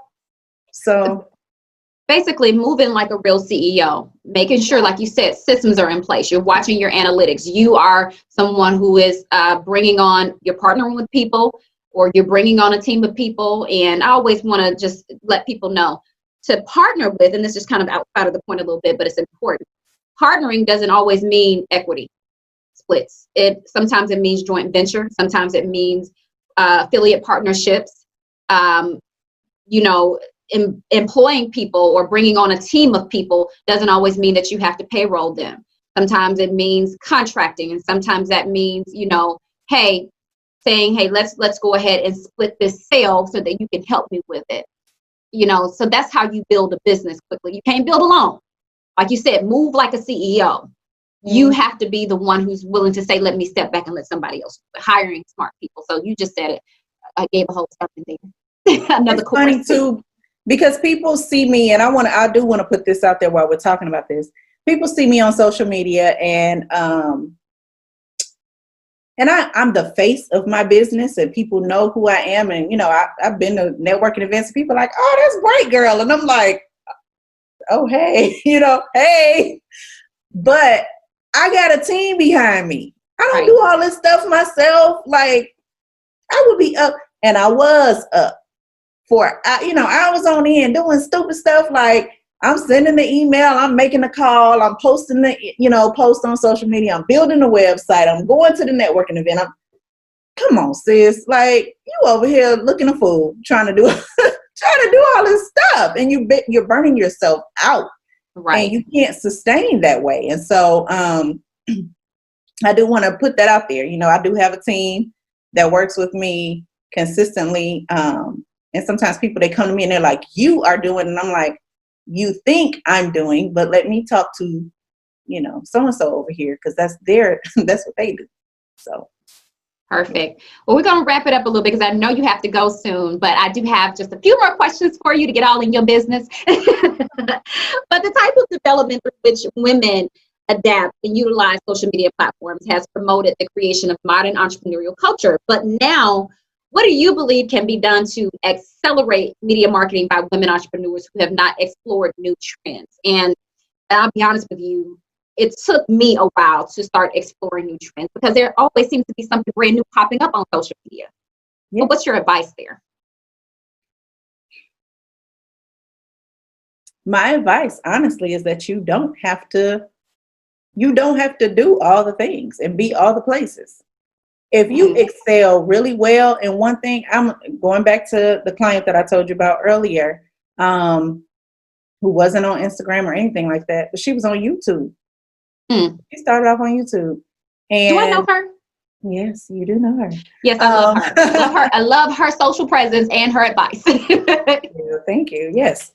so basically moving like a real CEO, making sure, like you said, systems are in place. You're watching your analytics. You are someone who is bringing on, you're partnering with people, or you're bringing on a team of people. And I always want to just let people know to partner with, and this is kind of outside of the point a little bit, but it's important. Partnering doesn't always mean equity splits. Sometimes it means joint venture. Sometimes it means affiliate partnerships. You know, employing people or bringing on a team of people doesn't always mean that you have to payroll them. Sometimes it means contracting, and sometimes that means, you know, saying, hey, let's go ahead and split this sale so that you can help me with it. You know, so that's how you build a business quickly. You can't build alone. Like you said, move like a CEO. You have to be the one who's willing to say, let me step back and let somebody else do it. Hiring smart people. So you just said it. I gave a whole something there. Another it's funny too, because people see me, and I do want to put this out there while we're talking about this. People see me on social media, and I'm the face of my business, and people know who I am. And, you know, I've been to networking events, and people are like, oh, that's Bright Girl. And I'm like, oh, hey, you know, hey. But I got a team behind me. I don't do all this stuff myself. Like, I would be up, and I was up for, you know, I was on in doing stupid stuff. Like, I'm sending the email, I'm making a call, I'm posting the, you know, post on social media, I'm building a website, I'm going to the networking event. Come on, sis, like, you over here looking a fool, trying to do all this stuff, and you're burning yourself out, and you can't sustain that way. And so I do want to put that out there. You know, I do have a team that works with me consistently, and sometimes people, they come to me and they're like, you are doing, and I'm like, you think I'm doing, but let me talk to, you know, so-and-so over here, because that's what they do. So. Perfect. Well, we're going to wrap it up a little bit because I know you have to go soon, but I do have just a few more questions for you to get all in your business. But the type of development through which women adapt and utilize social media platforms has promoted the creation of modern entrepreneurial culture. But now, what do you believe can be done to accelerate media marketing by women entrepreneurs who have not explored new trends? And I'll be honest with you, it took me a while to start exploring new trends because there always seems to be something brand new popping up on social media. Yeah. But what's your advice there? My advice, honestly, is that you don't have to do all the things and be all the places. If you excel really well in one thing, I'm going back to the client that I told you about earlier, who wasn't on Instagram or anything like that, but she was on YouTube. She started off on YouTube. And do I know her? Yes, you do know her. Yes, I love her. I love her social presence and her advice. Thank you. Yes.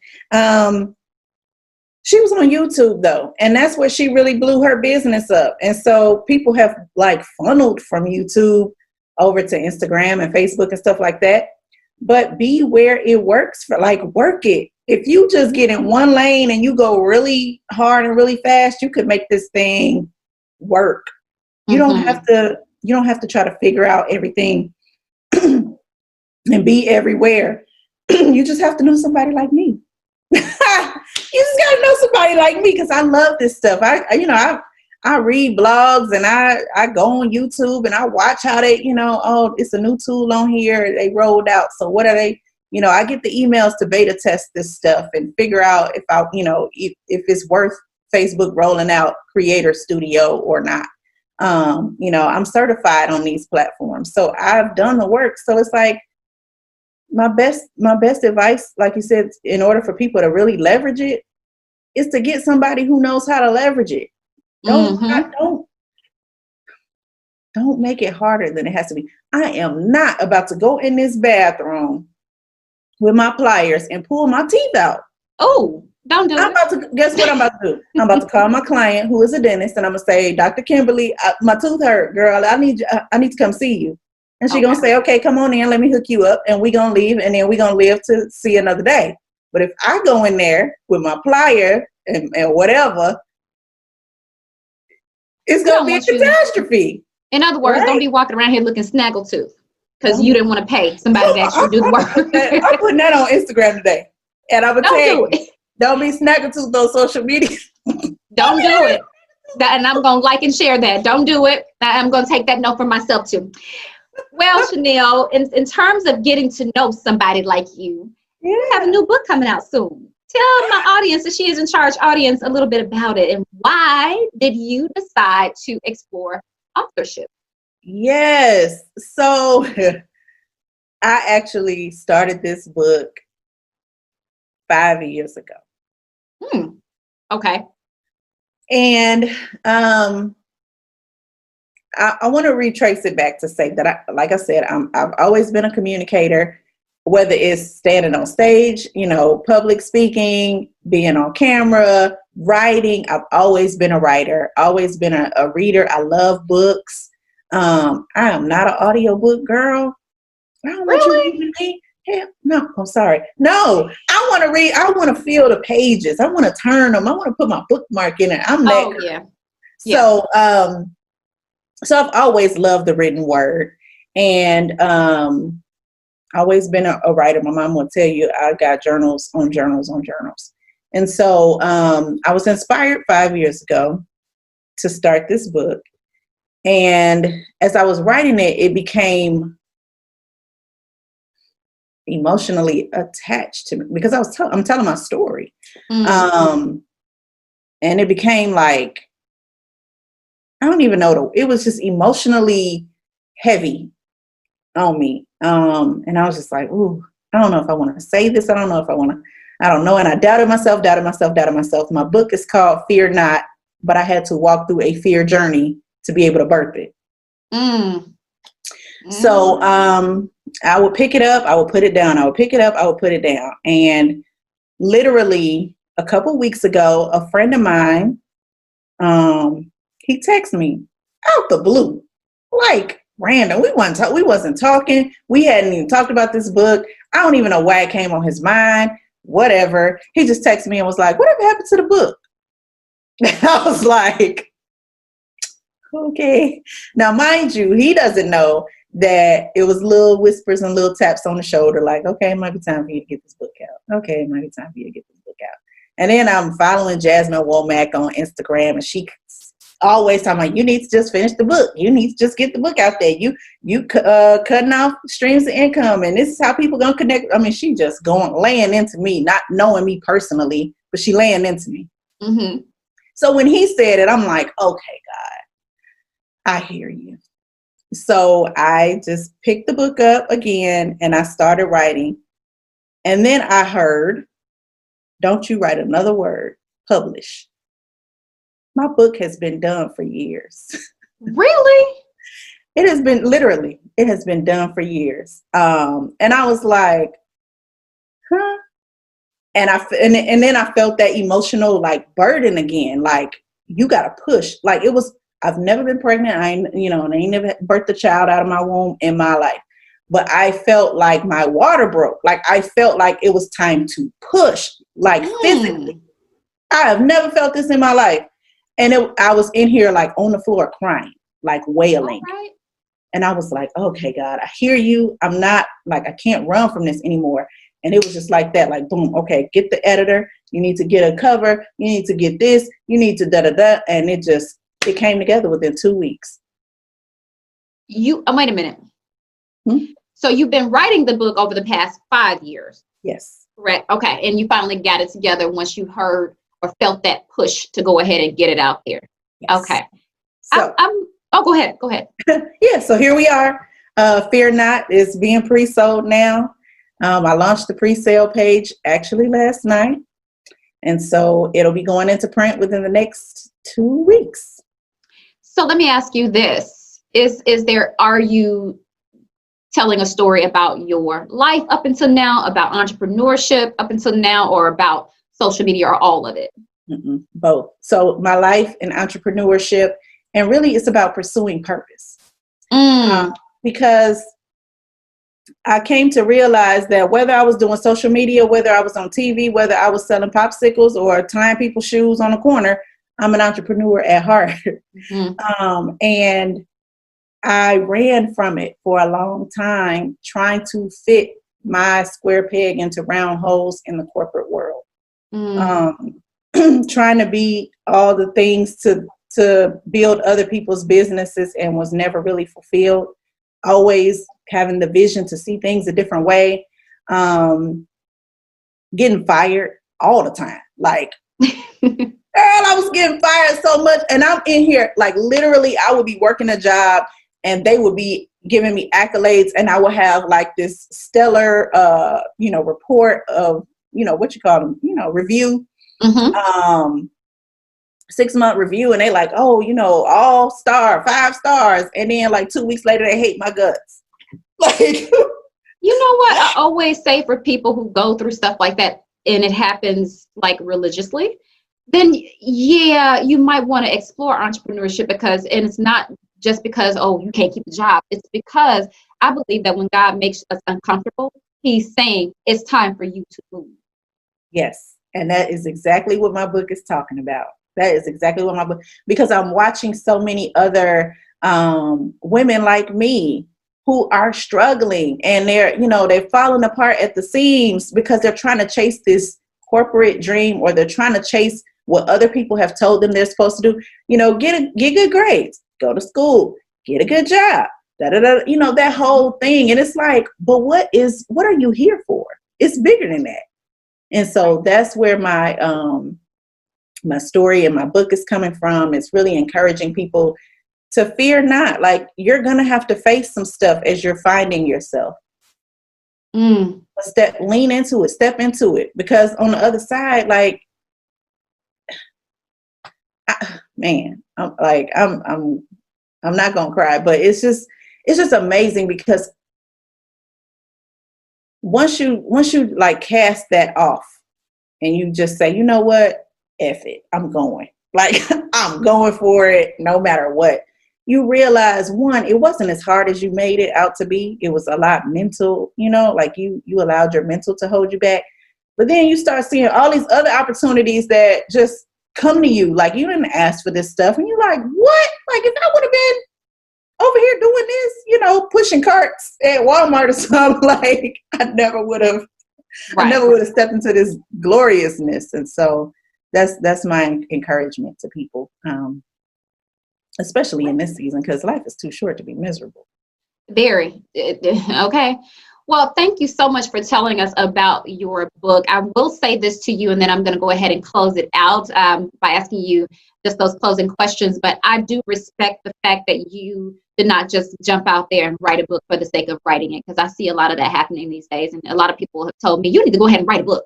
She was on YouTube though, and that's where she really blew her business up. And so people have like funneled from YouTube over to Instagram and Facebook and stuff like that. But be where it works for, like, work it. if you just get in one lane and you go really hard and really fast, you could make this thing work. You don't have to try to figure out everything and be everywhere. You just have to know somebody like me. You just got to know somebody like me, because I love this stuff. I read blogs, and I go on YouTube and I watch how they, oh, it's a new tool on here they rolled out. So what are they? I get the emails to beta test this stuff and figure out if if it's worth Facebook rolling out Creator Studio or not. I'm certified on these platforms, so I've done the work. So it's like my best advice, like you said, in order for people to really leverage it, is to get somebody who knows how to leverage it. Don't make it harder than it has to be. I am not about to go in this bathroom with my pliers and pull my teeth out. Oh, don't do it. Guess what I'm about to do? I'm about to call my client, who is a dentist, and I'm gonna say, Dr. Kimberly, my tooth hurt, girl. I need to come see you. And she's gonna say, okay, come on in, let me hook you up, and we're gonna leave, and then we're gonna live to see another day. But if I go in there with my plier and whatever, it's gonna be a catastrophe. In other words, don't be walking around here looking snaggletooth because you didn't want to pay somebody to actually do the work. I'm putting that on Instagram today, and I'm gonna tell you, don't be snaggletooth on social media. Don't do it. And I'm gonna like and share that. Don't do it. I'm gonna take that note for myself too. Well, Chanelle, in terms of getting to know somebody like you, you have a new book coming out soon. Tell my audience, that She Is in Charge audience, a little bit about it, and why did you decide to explore authorship? Yes. So I actually started this book 5 years ago. Okay. And I want to retrace it back to say that, like I said, I've always been a communicator, whether it's standing on stage, public speaking, being on camera, writing. I've always been a writer, always been a reader. I love books. I am not an audiobook girl. I don't want you to read me. Hell, no, I'm sorry. No, I want to read. I want to feel the pages. I want to turn them. I want to put my bookmark in it. I'm that girl. So, so I've always loved the written word, and always been a writer. My mom will tell you I got journals on journals on journals. And so I was inspired 5 years ago to start this book. And as I was writing it, it became emotionally attached to me because I'm telling my story. And it became like, I don't even know, it was just emotionally heavy on me. And I was just like, ooh, I don't know if I want to say this. I don't know if I don't know. And I doubted myself. My book is called Fear Not, but I had to walk through a fear journey to be able to birth it. So I would pick it up, I would put it down. I would pick it up, I would put it down. And literally a couple weeks ago, a friend of mine, he texted me out the blue, like random. We wasn't talking. We hadn't even talked about this book. I don't even know why it came on his mind. Whatever. He just texted me and was like, "Whatever happened to the book?" And I was like, okay. Now, mind you, he doesn't know that it was little whispers and little taps on the shoulder, like, okay, it might be time for you to get this book out. Okay, it might be time for you to get this book out. And then I'm following Jasmine Womack on Instagram, and she always talking about, you need to just finish the book. You need to just get the book out there. You cutting off streams of income, and this is how people gonna connect. I mean, she just laying into me, not knowing me personally, but she laying into me. So when he said it, I'm like, okay, God, I hear you. So I just picked the book up again and I started writing. And then I heard, don't you write another word, publish. My book has been done for years. Really? It has been done for years. And I was like, huh? And then I felt that emotional like burden again. Like, you got to push. Like, it was, I've never been pregnant. I ain't never birthed a child out of my womb in my life. but I felt like my water broke. Like I felt like it was time to push, like physically. I have never felt this in my life. And I was in here like on the floor crying, like wailing. Right. And I was like, okay, God, I hear you. I'm not like, I can't run from this anymore. And it was just like that, like, boom, okay, get the editor. You need to get a cover. You need to get this. You need to da-da-da. And it came together within 2 weeks. Wait a minute. So you've been writing the book over the past 5 years. Yes. Correct. Okay. And you finally got it together once you heard or felt that push to go ahead and get it out there. Yes. Okay. So, go ahead. Go ahead. Yeah. So here we are. Fear Not is being pre-sold now. I launched the pre-sale page actually last night. And so it'll be going into print within the next 2 weeks. So let me ask you this. Are you telling a story about your life up until now, about entrepreneurship up until now, or about social media, or all of it? Both. So my life and entrepreneurship, and really it's about pursuing purpose. Because I came to realize that whether I was doing social media, whether I was on TV, whether I was selling popsicles or tying people's shoes on the corner, I'm an entrepreneur at heart. And I ran from it for a long time, trying to fit my square peg into round holes in the corporate world. Trying to be all the things to build other people's businesses, and was never really fulfilled. Always having the vision to see things a different way. Getting fired all the time. Like, girl, I was getting fired so much. And I'm in here, like literally I would be working a job and they would be giving me accolades, and I would have like this stellar, report of, what you call them, review, 6-month review. And they like, oh, all star, 5 stars. And then like 2 weeks later, they hate my guts. Like, you know what? I always say for people who go through stuff like that, and it happens like religiously, then yeah, you might want to explore entrepreneurship, and it's not just because, oh, you can't keep a job. It's because I believe that when God makes us uncomfortable, he's saying it's time for you to move. Yes. And that is exactly what my book is talking about. That is exactly what my book, because I'm watching so many other women like me who are struggling, and they're falling apart at the seams because they're trying to chase this corporate dream, or they're trying to chase what other people have told them they're supposed to do. Get good grades, go to school, get a good job, that whole thing. And it's like, but what are you here for? It's bigger than that. And so that's where my story and my book is coming from. It's really encouraging people to fear not. Like, you're going to have to face some stuff as you're finding yourself. Lean into it, step into it. Because on the other side, like, I'm not going to cry, but it's just amazing, because once you like cast that off and you just say, you know what, F it, I'm going. Like, I'm going for it no matter what. You realize, one, it wasn't as hard as you made it out to be. It was a lot mental, like you allowed your mental to hold you back. But then you start seeing all these other opportunities that just come to you. Like, you didn't ask for this stuff. And you're like, what? Like, if I would have been over here doing this, pushing carts at Walmart or something, like, I never would have stepped into this gloriousness. And so that's my encouragement to people, especially in this season, because life is too short to be miserable. Very. Okay. Well, thank you so much for telling us about your book. I will say this to you, and then I'm going to go ahead and close it out by asking you just those closing questions. But I do respect the fact that you did not just jump out there and write a book for the sake of writing it, because I see a lot of that happening these days. And a lot of people have told me, you need to go ahead and write a book.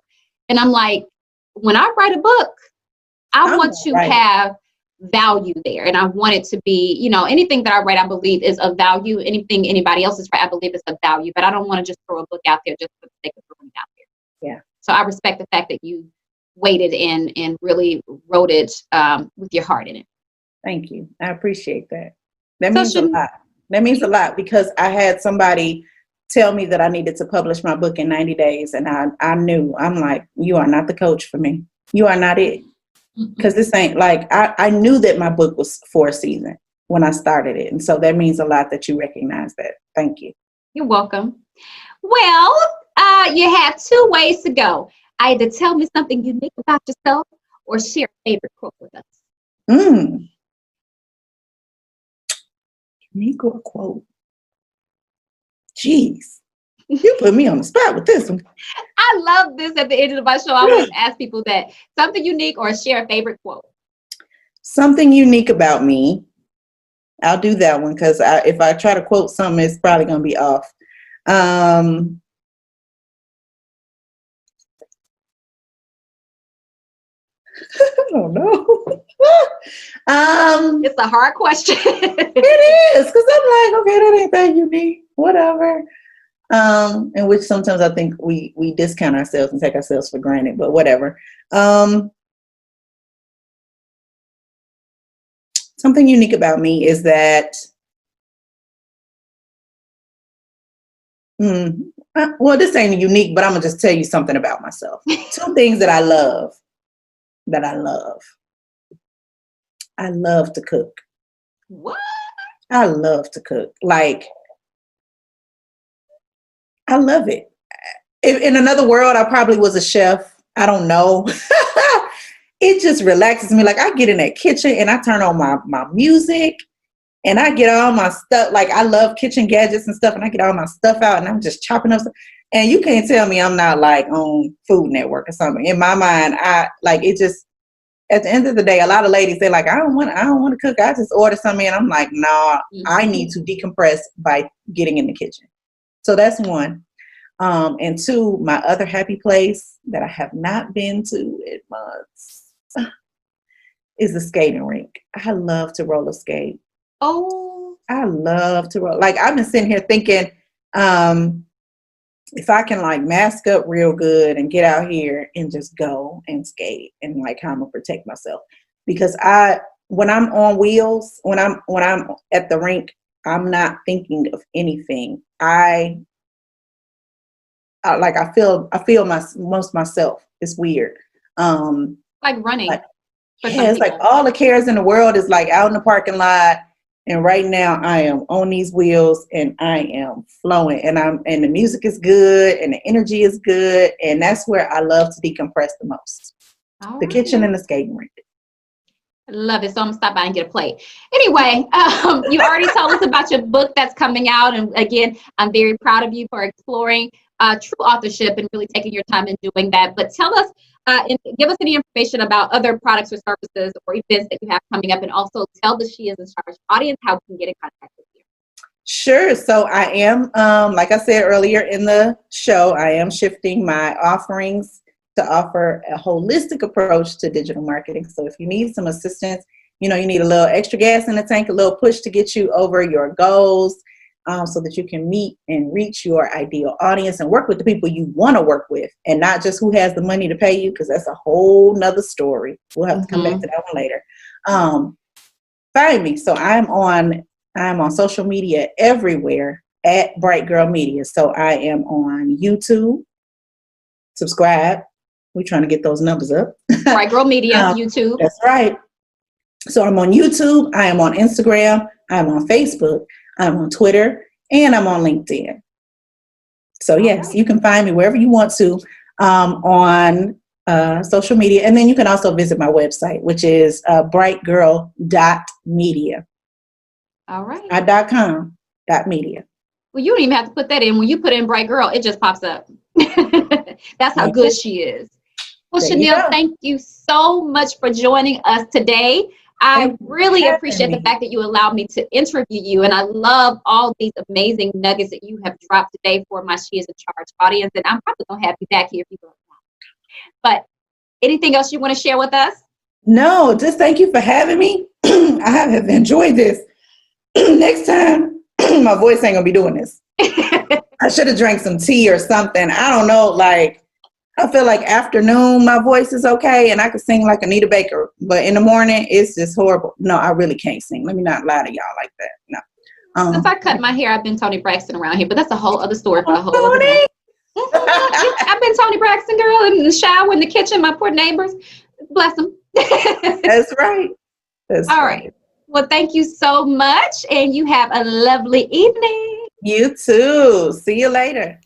And I'm like, when I write a book, I want to have value there. And I want it to be, anything that I write, I believe is of value. Anything anybody else is write, I believe is of value. But I don't want to just throw a book out there just for the sake of throwing it out there. Yeah. So I respect the fact that you waited and really wrote it with your heart in it. Thank you. I appreciate that. That means a lot. That means a lot, because I had somebody tell me that I needed to publish my book in 90 days. And I knew, I'm like, you are not the coach for me. You are not it. Because this ain't like, I knew that my book was for a season when I started it. And so that means a lot that you recognize that. Thank you. You're welcome. Well, you have two ways to go. Either tell me something unique about yourself or share a favorite quote with us. Unique or quote? Jeez. You put me on the spot with this one. I love this at the end of my show. I always ask people that. Something unique or share a favorite quote. Something unique about me. I'll do that one because if I try to quote something, it's probably going to be off. I don't know. It's a hard question. It is, because I'm like, okay, that ain't that unique. Whatever. In which sometimes I think we discount ourselves and take ourselves for granted, but whatever. Something unique about me is that, well, this ain't unique, but I'm gonna just tell you something about myself. Two things that I love. I love to cook. What? I love to cook. Like, I love it. If, in another world, I probably was a chef. I don't know. It just relaxes me. Like, I get in that kitchen and I turn on my music and I get all my stuff. Like, I love kitchen gadgets and stuff, and I get all my stuff out and I'm just chopping up stuff. And you can't tell me I'm not like on Food Network or something. In my mind, I like it just, at the end of the day, a lot of ladies, they're like, I don't want to cook. I just order something. And I'm like, nah, I need to decompress by getting in the kitchen. So that's one. And two, my other happy place that I have not been to in months is the skating rink. I love to roller skate. Oh, I love to roll. Like, I've been sitting here thinking, if I can like mask up real good and get out here and just go and skate, and like how I'm gonna protect myself. Because when I'm on wheels, when I'm at the rink, I'm not thinking of anything. I feel most myself. It's weird. like running. It's like all the cares in the world is like out in the parking lot. And right now I am on these wheels and I am flowing, and the music is good and the energy is good. And that's where I love to decompress the most. The kitchen and the skating rink. I love it. So I'm gonna stop by and get a plate. Anyway, you already told us about your book that's coming out. And again, I'm very proud of you for exploring true authorship and really taking your time in doing that. But tell us, and give us any information about other products or services or events that you have coming up, and also tell the She Is in Charge audience how we can get in contact with you. Sure. So I am, like I said earlier in the show, I am shifting my offerings to offer a holistic approach to digital marketing. So if you need some assistance, you need a little extra gas in the tank, a little push to get you over your goals, so that you can meet and reach your ideal audience and work with the people you want to work with, and not just who has the money to pay you, because that's a whole nother story. We'll have to come back to that one later. Find me. So I'm on social media everywhere at Bright Girl Media. So I am on YouTube. Subscribe. We're trying to get those numbers up. Bright Girl Media, YouTube. That's right. So I'm on YouTube. I am on Instagram. I'm on Facebook. I'm on Twitter, and I'm on LinkedIn. So yes, you can find me wherever you want to on social media. And then you can also visit my website, which is brightgirl.media. All right. Not .com, .media. Well, you don't even have to put that in. When you put in Bright Girl, it just pops up. That's how good she is. Well, Chanelle, thank you so much for joining us today. I really appreciate the fact that you allowed me to interview you, and I love all these amazing nuggets that you have dropped today for my She Is in Charge audience, and I'm probably going to have you back here if you don't want. But anything else you want to share with us? No, just thank you for having me. I have enjoyed this. Next time, my voice ain't going to be doing this. I should have drank some tea or something. I don't know, like, I feel like afternoon, my voice is okay, and I can sing like Anita Baker. But in the morning, it's just horrible. No, I really can't sing. Let me not lie to y'all like that. No. Since I cut my hair, I've been Toni Braxton around here, but that's a whole other story for a whole other day. I've been Toni Braxton, girl, in the shower, in the kitchen, my poor neighbors. Bless them. That's right. All right. Well, thank you so much, and you have a lovely evening. You too. See you later.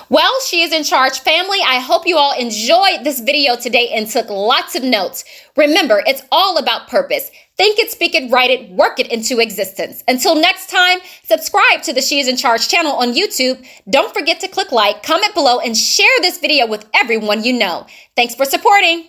Well, She Is in Charge family, I hope you all enjoyed this video today and took lots of notes. Remember, it's all about purpose. Think it, speak it, write it, work it into existence. Until next time, subscribe to the She Is in Charge channel on YouTube. Don't forget to click like, comment below, and share this video with everyone you know. Thanks for supporting.